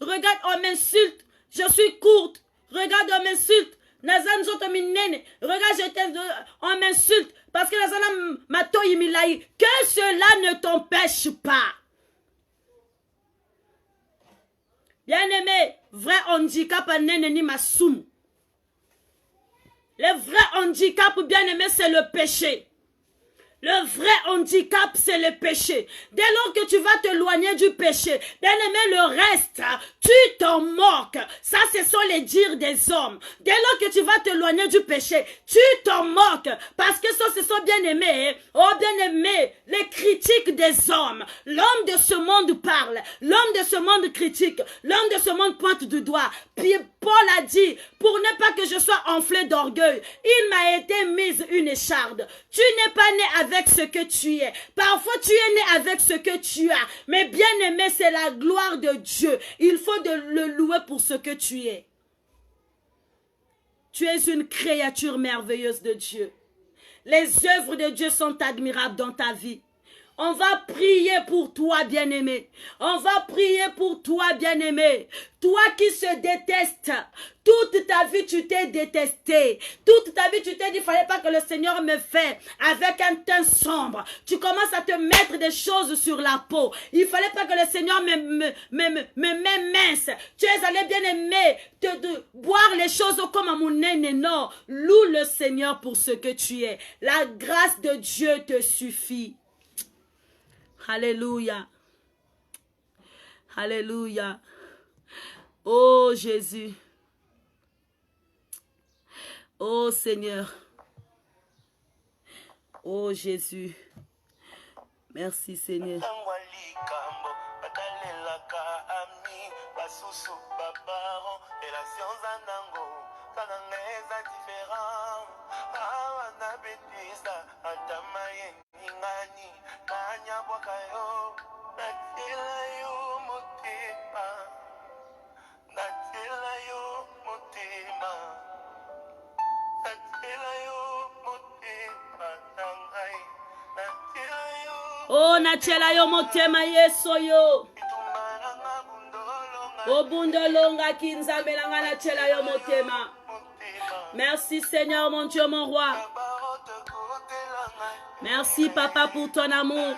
regarde, on m'insulte, je suis courte, regarde, on m'insulte, regarde, on m'insulte, parce que que cela ne t'empêche pas. Bien-aimé, vrai handicap, ni massoum. Le vrai handicap, bien-aimé, c'est le péché. Le vrai handicap, c'est le péché. Dès lors que tu vas t'éloigner du péché, bien-aimé, le reste, tu t'en moques. Ça, ce sont les dires des hommes. Dès lors que tu vas t'éloigner du péché, tu t'en moques. Parce que ça, ce sont bien-aimés. Oh, bien-aimé, les critiques des hommes. L'homme de ce monde parle. L'homme de ce monde critique. L'homme de ce monde pointe du doigt. Puis Paul a dit, pour ne pas que je sois enflé d'orgueil, il m'a été mise une écharde. Tu n'es pas né avec ce que tu es. Parfois, tu es né avec ce que tu as. Mais bien aimé, c'est la gloire de Dieu. Il faut le louer pour ce que tu es. Tu es une créature merveilleuse de Dieu. Les œuvres de Dieu sont admirables dans ta vie. On va prier pour toi, bien-aimé. On va prier pour toi, bien-aimé. Toi qui se détestes, toute ta vie tu t'es détesté. Toute ta vie tu t'es dit, il ne fallait pas que le Seigneur me fasse avec un teint sombre. Tu commences à te mettre des choses sur la peau. Il ne fallait pas que le Seigneur me mette mince. Tu es allé, bien-aimé, de boire les choses comme à mon nez. Non, loue le Seigneur pour ce que tu es. La grâce de Dieu te suffit. Alléluia. Alléluia. Oh Jésus. Oh Seigneur. Oh Jésus. Merci Seigneur. Oh, nachela yo motema yeso yo. Obundolonga kinzambelanga nachela yo motema. Merci Seigneur, mon Dieu, mon roi. Merci Papa pour ton amour.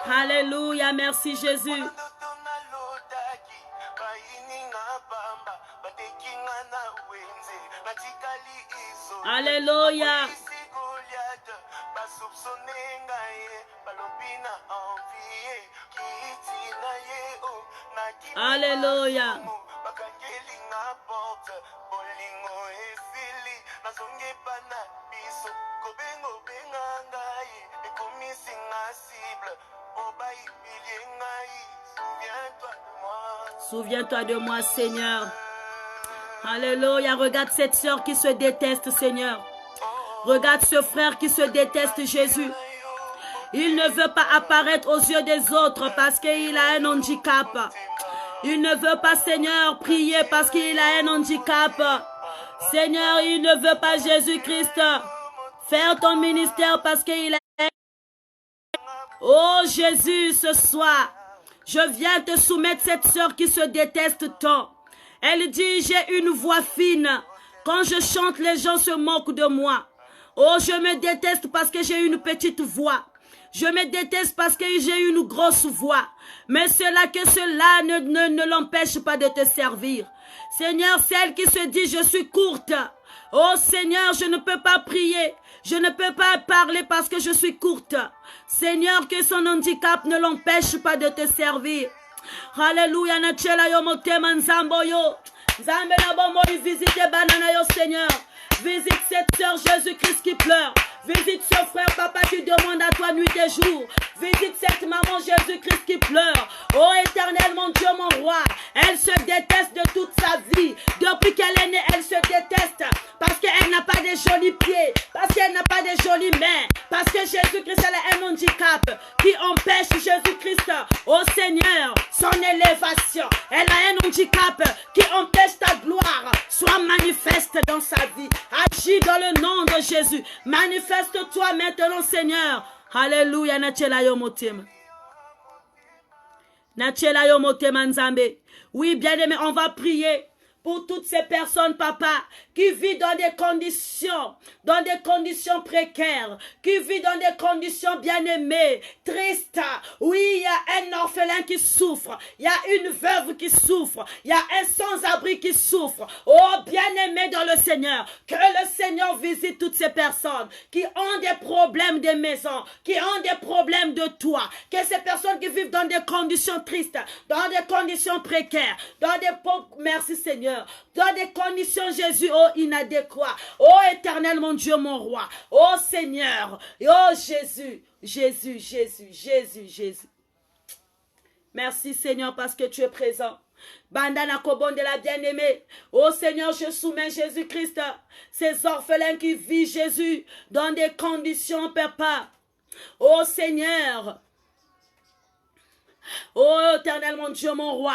Alléluia, merci Jésus. Alléluia. Alléluia. Souviens-toi de moi, Seigneur. Alléluia. Regarde cette sœur qui se déteste, Seigneur. Regarde ce frère qui se déteste, Jésus. Il ne veut pas apparaître aux yeux des autres parce qu'il a un handicap. Il ne veut pas, Seigneur, prier parce qu'il a un handicap. Seigneur, il ne veut pas, Jésus-Christ, faire ton ministère parce qu'il a... Oh Jésus, ce soir, je viens te soumettre cette sœur qui se déteste tant. Elle dit, j'ai une voix fine. Quand je chante, les gens se moquent de moi. Oh, je me déteste parce que j'ai une petite voix. Je me déteste parce que j'ai une grosse voix. Mais cela ne l'empêche pas de te servir. Seigneur, celle qui se dit, je suis courte. Oh Seigneur, je ne peux pas prier. Je ne peux pas parler parce que je suis courte. Seigneur, que son handicap ne l'empêche pas de te servir. Alléluia, nachela yo motema nzambo yo. Nzambe na bombo visite banana yo Seigneur. Visite cette sœur Jésus-Christ qui pleure. Visite ce frère papa qui demande à toi nuit et jour. Visite cette maman Jésus-Christ qui pleure. Oh éternel mon Dieu mon roi. Elle se déteste de toute sa vie. Depuis qu'elle est née elle se déteste. Parce qu'elle n'a pas de jolis pieds. Parce qu'elle n'a pas de jolies mains. Parce que Jésus-Christ elle a un handicap qui empêche Jésus-Christ, oh Seigneur, son élévation. Elle a un handicap qui empêche ta gloire soit manifeste dans sa vie. Agis dans le nom de Jésus. Manifeste-toi maintenant, Seigneur. Alléluia. Nachela yo motema. Nachela yo motema nzambe. Oui, bien-aimé, on va prier pour toutes ces personnes, papa, qui vivent dans des conditions précaires, qui vivent dans des conditions bien-aimées, tristes. Oui, il y a un orphelin qui souffre, il y a une veuve qui souffre, il y a un sans-abri qui souffre. Oh, bien-aimé dans le Seigneur, que le Seigneur visite toutes ces personnes qui ont des problèmes de maison, qui ont des problèmes de toit, que ces personnes qui vivent dans des conditions tristes, dans des conditions précaires, dans des pauvres, merci Seigneur, dans des conditions, Jésus, oh inadéquat, oh éternel, mon Dieu, mon roi, oh Seigneur, oh Jésus, Jésus, Jésus, Jésus, Jésus. Merci Seigneur parce que tu es présent. Bandana Kobon de la bien-aimée. Oh Seigneur, je soumets Jésus-Christ, ces orphelins qui vivent Jésus dans des conditions, papa. Oh Seigneur. Oh éternel mon Dieu mon roi,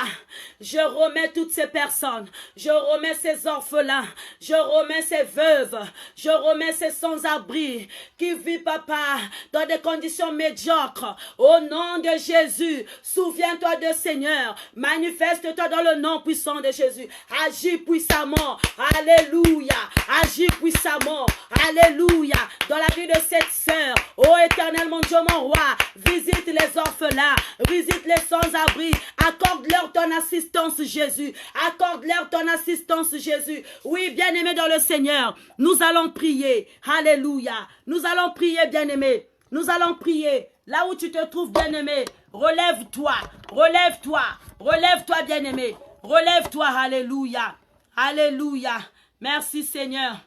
je remets toutes ces personnes, je remets ces orphelins, je remets ces veuves, je remets ces sans-abri qui vivent papa dans des conditions médiocres. Au nom de Jésus, souviens-toi de Seigneur, manifeste-toi dans le nom puissant de Jésus, agis puissamment, alléluia, agis puissamment, alléluia, dans la vie de cette sœur. Oh éternel mon Dieu mon roi, visite les orphelins, visite les sans-abri, accorde-leur ton assistance Jésus, accorde-leur ton assistance Jésus. Oui, bien-aimé dans le Seigneur, nous allons prier, alléluia, nous allons prier bien-aimé, nous allons prier, là où tu te trouves bien-aimé, relève-toi, relève-toi, relève-toi bien-aimé, relève-toi, alléluia, alléluia, merci Seigneur.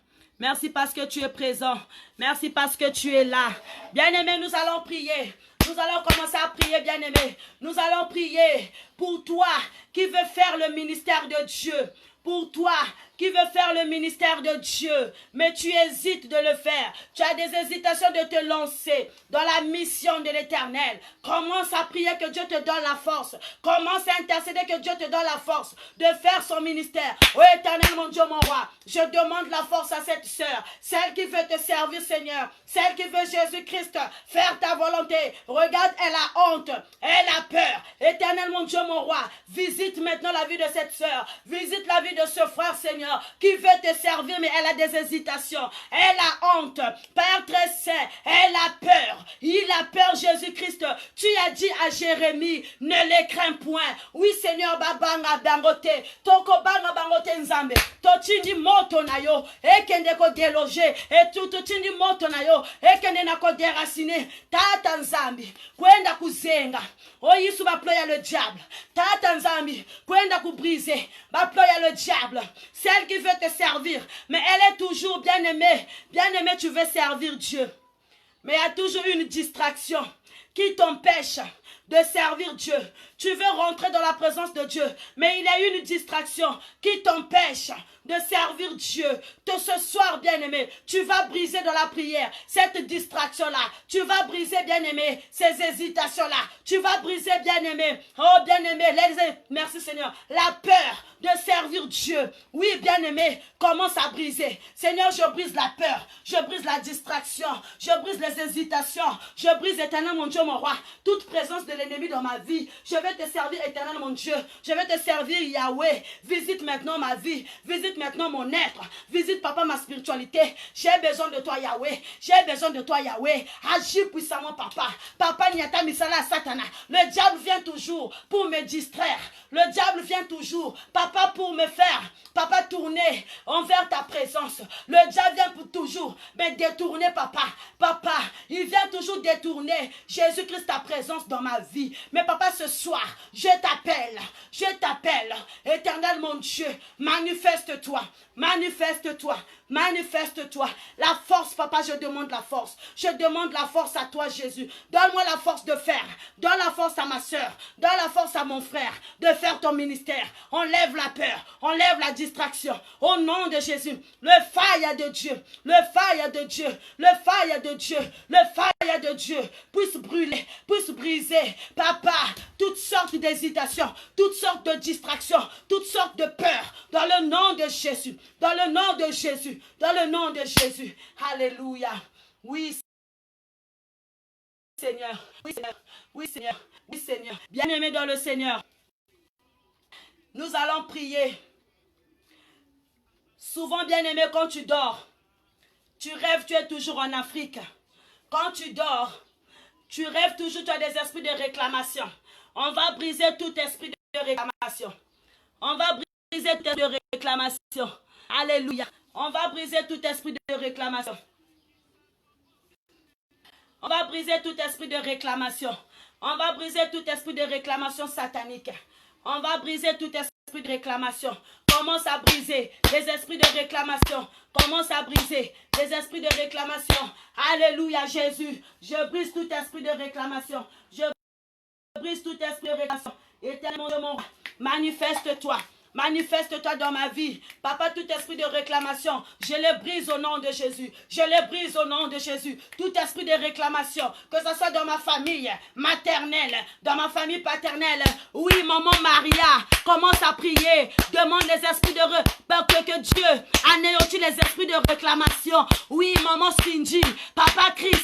Merci parce que tu es présent. Merci parce que tu es là. Bien-aimé, nous allons prier. Nous allons commencer à prier, bien-aimé. Nous allons prier pour toi qui veux faire le ministère de Dieu. Pour toi qui veut faire le ministère de Dieu, mais tu hésites de le faire. Tu as des hésitations de te lancer dans la mission de l'Éternel. Commence à prier que Dieu te donne la force. Commence à intercéder que Dieu te donne la force de faire son ministère. Ô Éternel, mon Dieu, mon roi, je demande la force à cette sœur, celle qui veut te servir, Seigneur, celle qui veut Jésus-Christ faire ta volonté. Regarde, elle a honte, elle a peur. Éternel, mon Dieu, mon roi, visite maintenant la vie de cette sœur, visite la vie de ce frère, Seigneur, qui veut te servir, mais elle a des hésitations, elle a honte. Père très saint, elle a peur. Il a peur, Jésus-Christ. Tu as dit à Jérémie, ne les crains point. Oui, Seigneur, babanga bangote, toko banga bangote nzambe, totindi moto na yo, ekende ko déloger, et tout totindi moto na yo, ekende na ko déraciner, tata nzambi, kwenda kuzenga, o yisu baploya le diable, tata nzambi, kwenda kubriser, baploya le diable, celle qui veut te servir, mais elle est toujours bien-aimée, tu veux servir Dieu, mais il y a toujours une distraction qui t'empêche de servir Dieu. Tu veux rentrer dans la présence de Dieu, mais il y a une distraction qui t'empêche de servir Dieu. Ce soir, bien-aimé, tu vas briser dans la prière cette distraction-là. Tu vas briser, bien-aimé, ces hésitations-là. Tu vas briser, bien-aimé, oh bien-aimé, merci Seigneur, la peur de servir Dieu. Oui, bien-aimé, commence à briser. Seigneur, je brise la peur, je brise la distraction, je brise les hésitations, je brise, éternel mon Dieu, mon roi, toute présence de l'ennemi dans ma vie. Je vais te servir, éternel mon Dieu. Je vais te servir, Yahweh. Visite maintenant ma vie, visite maintenant mon être, visite, papa, ma spiritualité. J'ai besoin de toi, Yahweh. J'ai besoin de toi, Yahweh. Agis puissamment, papa. Papa, Nyata Misala Satana. Le diable vient toujours pour me distraire. Le diable vient toujours, papa, pour me faire, papa, tourner envers ta présence. Le diable vient pour toujours me détourner, papa. Papa, il vient toujours détourner Jésus-Christ, ta présence dans ma vie. Mais papa, ce soir, je t'appelle, éternel mon Dieu, manifeste-toi, manifeste-toi, manifeste-toi. La force, papa, je demande la force. Je demande la force à toi, Jésus. Donne-moi la force de faire. Donne la force à ma soeur. Donne la force à mon frère de faire ton ministère. Enlève la peur. Enlève la distraction. Au nom de Jésus. Le fire de Dieu. Le fire de Dieu. Le fire de Dieu. Le fire de Dieu puisse brûler, puisse briser, papa, toutes sortes d'hésitations, toutes sortes de distractions, toutes sortes de peurs. Dans le nom de Jésus. Dans le nom de Jésus. Dans le nom de Jésus. Alléluia. Oui, Seigneur. Oui, Seigneur. Oui, Seigneur. Oui, Seigneur. Bien-aimé dans le Seigneur, nous allons prier. Souvent, bien-aimé, quand tu dors, tu rêves, tu es toujours en Afrique. Quand tu dors, tu rêves toujours, tu as des esprits de réclamation. On va briser tout esprit de réclamation. On va briser tout esprit de réclamation. Alléluia. On va briser tout esprit de réclamation. On va briser tout esprit de réclamation. On va briser tout esprit de réclamation satanique. On va briser tout esprit de réclamation. Commence à briser les esprits de réclamation. Commence à briser les esprits de réclamation. Alléluia, Jésus. Je brise tout esprit de réclamation. Je brise tout esprit de réclamation. Éternel de mon roi, manifeste-toi. Manifeste-toi dans ma vie. Papa, tout esprit de réclamation, je le brise au nom de Jésus. Je le brise au nom de Jésus. Tout esprit de réclamation, que ce soit dans ma famille maternelle, dans ma famille paternelle. Oui, maman Maria, commence à prier. Demande les esprits de que Dieu anéantit les esprits de réclamation. Oui, maman Cindy, papa Chris.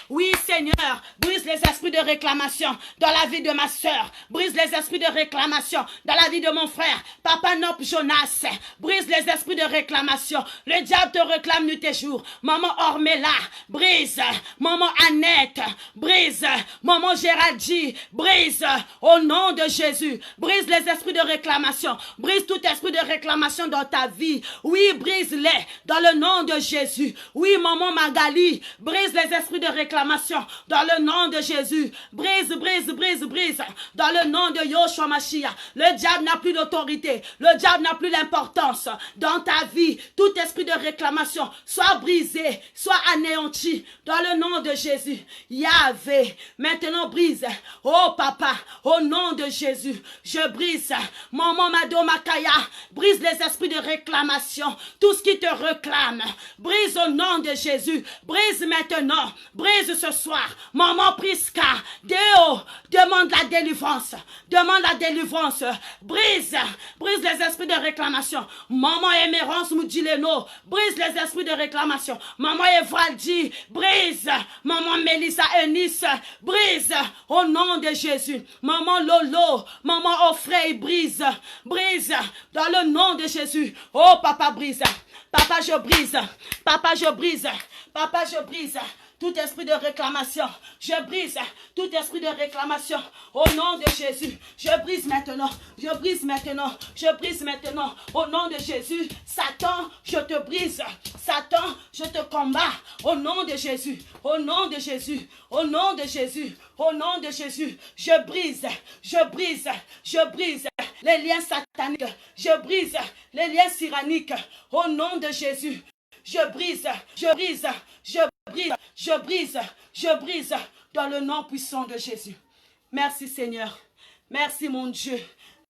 Oui, Seigneur, brise les esprits de réclamation dans la vie de ma soeur. Brise les esprits de réclamation dans la vie de mon frère. Papa Nop Jonas, brise les esprits de réclamation. Le diable te réclame nuit et jour. Maman Ormela, brise. Maman Annette, brise. Maman Géraldine, brise. Au nom de Jésus, brise les esprits de réclamation. Brise tout esprit de réclamation dans ta vie. Oui, brise-les dans le nom de Jésus. Oui, maman Magali, brise les esprits de réclamation dans le nom de Jésus. Brise, brise, brise, brise dans le nom de Yoshua Mashiach. Le diable n'a plus d'autorité. Le diable n'a plus l'importance dans ta vie. Tout esprit de réclamation soit brisé, soit anéanti dans le nom de Jésus. Yahvé, maintenant brise. Oh papa, au nom de Jésus, je brise. Maman Mado Makaya, brise les esprits de réclamation. Tout ce qui te réclame, brise au nom de Jésus. Brise maintenant, brise ce soir. Maman Priska, Déo, demande la délivrance. Demande la délivrance. Brise les esprits de réclamation. Maman Émérance Moudjileno, brise les esprits de réclamation. Maman Evraldi, brise. Maman Mélissa Eunice, brise au nom de Jésus. Maman Lolo, maman Offrey, brise dans le nom de Jésus. Oh papa, brise. Papa, je brise. Papa, je brise. Papa, je brise. Tout esprit de réclamation, je brise tout esprit de réclamation au nom de Jésus. Je brise maintenant, je brise maintenant, je brise maintenant au nom de Jésus. Satan, je te brise. Satan, je te combats au nom de Jésus. Au nom de Jésus, au nom de Jésus, au nom de Jésus. Je brise les liens sataniques. Je brise les liens tyranniques au nom de Jésus. Je brise dans le nom puissant de Jésus. Merci Seigneur. Merci mon Dieu.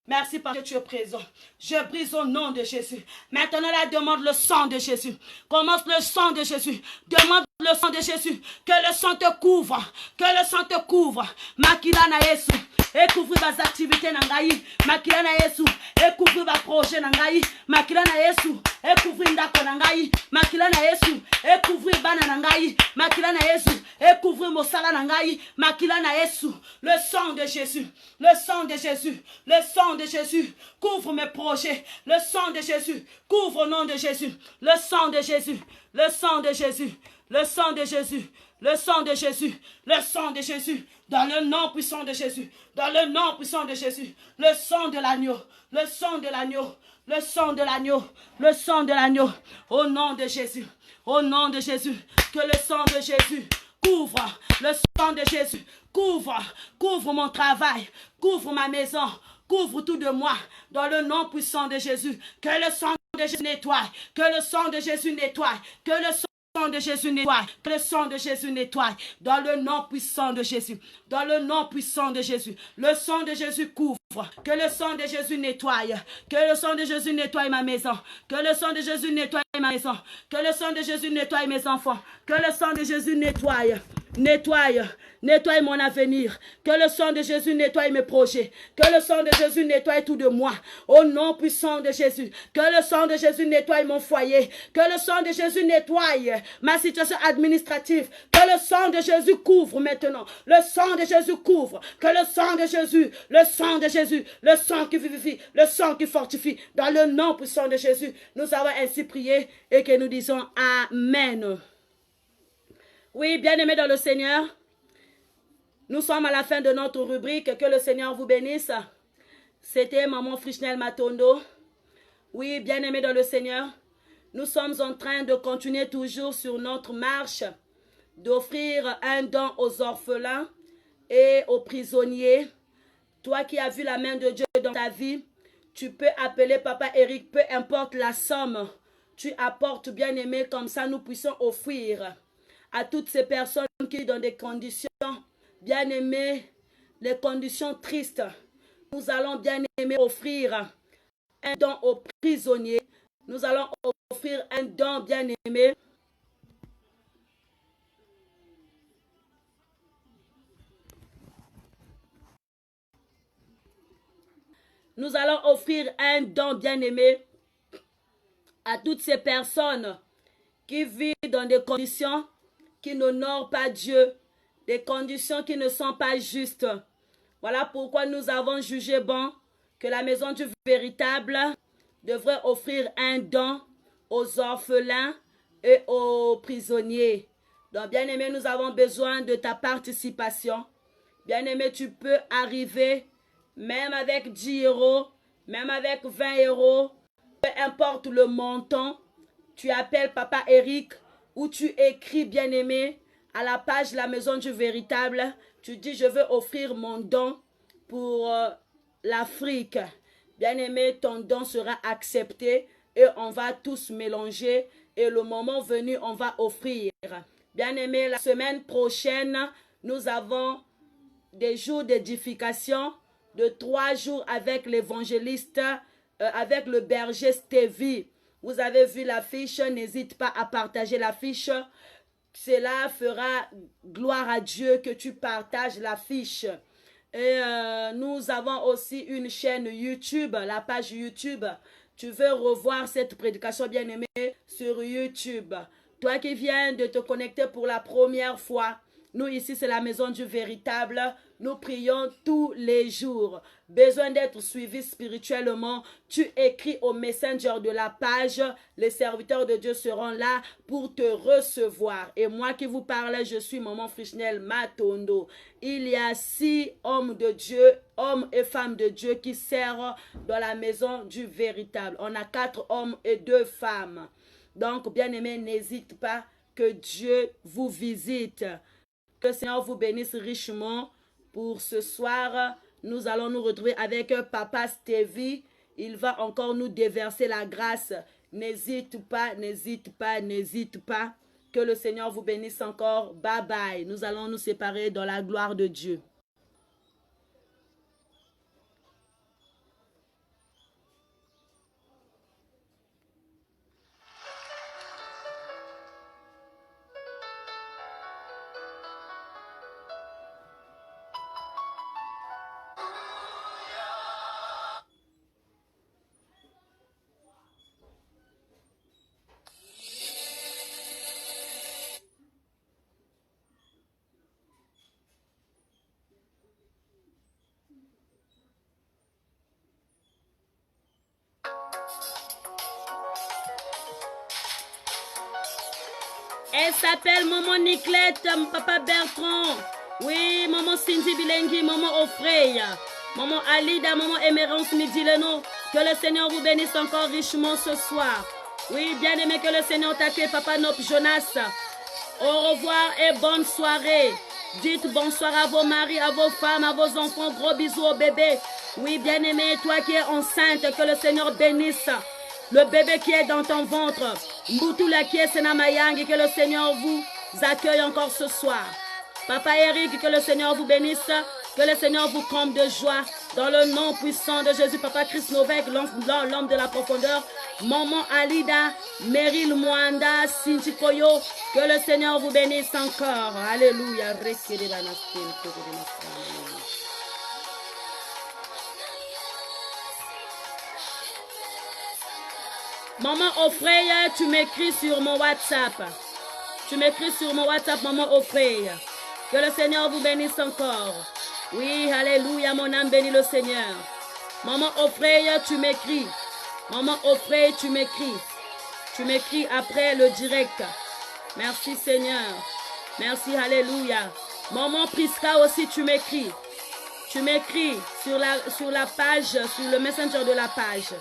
Merci parce que tu es présent. Je brise au nom de Jésus. Maintenant, là, demande le sang de Jésus. Commence le sang de Jésus. Demande le sang de Jésus. Que le sang te couvre. Que le sang te couvre. Makila na Yesu. Et couvrir vos activités nangaï. Makila na Yesu. Et couvrir vos projets nangaï. Makila na Yesu. Et couvrir ndako nangaï. Makila na Yesu. Et couvrir bana nangaï. Makila na Yesu. Et couvrir mosala nangaï. Makila na Yesu. Le sang de Jésus. Le sang de Jésus. Le sang de Jésus. Couvre mes projets. Le sang de Jésus. Couvre au nom de Jésus. Le sang de Jésus. Le sang de Jésus. Le sang de Jésus. Le sang de Jésus. Le sang de Jésus. Dans le nom puissant de Jésus. Dans le nom puissant de Jésus. Le sang de l'agneau. Le sang de l'agneau. Le sang de l'agneau. Le sang de l'agneau. Au nom de Jésus. Au nom de Jésus. Que le sang de Jésus couvre. Le sang de Jésus couvre. Couvre mon travail. Couvre ma maison. Couvre tout de moi. Dans le nom puissant de Jésus. Que le sang de Jésus nettoie. Que le sang de Jésus nettoie. Que le sang de Jésus nettoie. Que le sang de Jésus nettoie. Dans le nom puissant de Jésus. Dans le nom puissant de Jésus. Le sang de Jésus couvre. Que le sang de Jésus nettoie. Que le sang de Jésus nettoie ma maison. Que le sang de Jésus nettoie ma maison. Que le sang de Jésus nettoie mes enfants. Que le sang de Jésus nettoie. Nettoie mon avenir. Que le sang de Jésus nettoie mes projets. Que le sang de Jésus nettoie tout de moi. Au nom puissant de Jésus. Que le sang de Jésus nettoie mon foyer. Que le sang de Jésus nettoie ma situation administrative. Que le sang de Jésus couvre maintenant. Le sang de Jésus couvre. Que le sang de Jésus, le sang de Jésus, le sang qui vivifie, le sang qui fortifie. Dans le nom puissant de Jésus, nous avons ainsi prié et que nous disons Amen. Oui, bien-aimés dans le Seigneur, nous sommes à la fin de notre rubrique. Que le Seigneur vous bénisse. C'était Maman Frichnel Matondo. Oui, bien-aimés dans le Seigneur, nous sommes en train de continuer toujours sur notre marche, d'offrir un don aux orphelins et aux prisonniers. Toi qui as vu la main de Dieu dans ta vie, tu peux appeler Papa Eric, peu importe la somme. Tu apportes, bien-aimé, comme ça nous puissions offrir à toutes ces personnes qui sont dans des conditions, bien-aimées, les conditions tristes. Nous allons, bien-aimé, offrir un don aux prisonniers. Nous allons offrir un don, bien-aimé, nous allons offrir un don, bien-aimé, à toutes ces personnes qui vivent dans des conditions qui n'honorent pas Dieu, des conditions qui ne sont pas justes. Voilà pourquoi nous avons jugé bon que la maison du véritable devrait offrir un don aux orphelins et aux prisonniers. Donc, bien-aimé, nous avons besoin de ta participation. Bien-aimé, tu peux arriver même avec 10 euros, même avec 20 euros, peu importe le montant. Tu appelles Papa Eric ou tu écris, bien-aimé, à la page La Maison du Véritable. Tu dis, je veux offrir mon don pour l'Afrique. Bien-aimé, ton don sera accepté et on va tous mélanger et le moment venu, on va offrir. Bien-aimé, la semaine prochaine, nous avons des jours d'édification de 3 jours avec l'évangéliste, avec le berger Stevie. Vous avez vu l'affiche, n'hésite pas à partager l'affiche. Cela fera gloire à Dieu que tu partages l'affiche. Et nous avons aussi une chaîne YouTube, la page YouTube. Tu veux revoir cette prédication bien-aimée sur YouTube. Toi qui viens de te connecter pour la première fois, nous ici c'est la maison du véritable. Nous prions tous les jours. Besoin d'être suivi spirituellement. Tu écris au messenger de la page. Les serviteurs de Dieu seront là pour te recevoir. Et moi qui vous parle, je suis Maman Frichnel Matondo. Il y a 6 hommes de Dieu, hommes et femmes de Dieu qui servent dans la maison du véritable. On a 4 hommes et 2 femmes. Donc, bien-aimés, n'hésite pas, que Dieu vous visite. Que le Seigneur vous bénisse richement. Pour ce soir, nous allons nous retrouver avec Papa Stevie. Il va encore nous déverser la grâce. N'hésite pas, n'hésite pas, n'hésite pas. Que le Seigneur vous bénisse encore. Bye bye. Nous allons nous séparer dans la gloire de Dieu. Elle s'appelle Maman Niclette, Papa Bertrand. Oui, Maman Cindy Bilengi, Maman Ofreya, Maman Alida, Maman Emerance Midileno. Que le Seigneur vous bénisse encore richement ce soir. Oui, bien aimé, que le Seigneur t'accueille, Papa Nop Jonas. Au revoir et bonne soirée. Dites bonsoir à vos maris, à vos femmes, à vos enfants. Gros bisous au bébé. Oui, bien aimé, toi qui es enceinte, que le Seigneur bénisse le bébé qui est dans ton ventre. Mbutula qui est Senamayang, que le Seigneur vous accueille encore ce soir. Papa Eric, que le Seigneur vous bénisse, que le Seigneur vous comble de joie. Dans le nom puissant de Jésus, Papa Chris Novek, l'homme de la profondeur. Maman Alida, Meryl Mwanda, Cinti Koyo, que le Seigneur vous bénisse encore. Alléluia. Maman Ofreya, tu m'écris sur mon WhatsApp. Tu m'écris sur mon WhatsApp, Maman Ofreya. Que le Seigneur vous bénisse encore. Oui, alléluia, mon âme bénit le Seigneur. Maman Ofreya, tu m'écris. Maman Ofreya, tu m'écris. Tu m'écris après le direct. Merci Seigneur. Merci, alléluia. Maman Priska aussi, tu m'écris. Tu m'écris sur la page, sur le messenger de la page.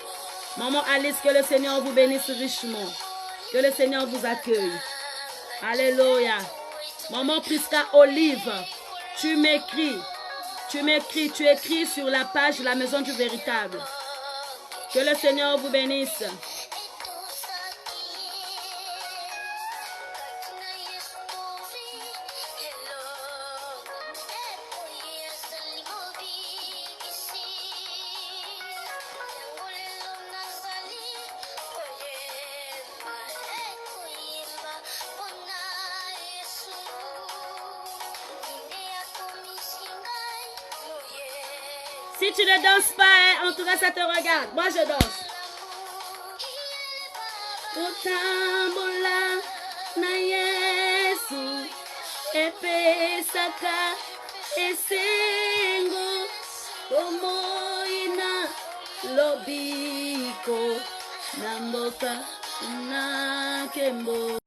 Maman Alice, que le Seigneur vous bénisse richement. Que le Seigneur vous accueille. Alléluia. Maman Priska Olive, tu m'écris. Tu m'écris, tu écris sur la page La Maison du Véritable. Que le Seigneur vous bénisse. Si tu ne danses pas, hein, en tout cas ça te regarde. Moi je danse. Otambola na Yesu epesaka esengo omoina lobiko na mboka na kembo.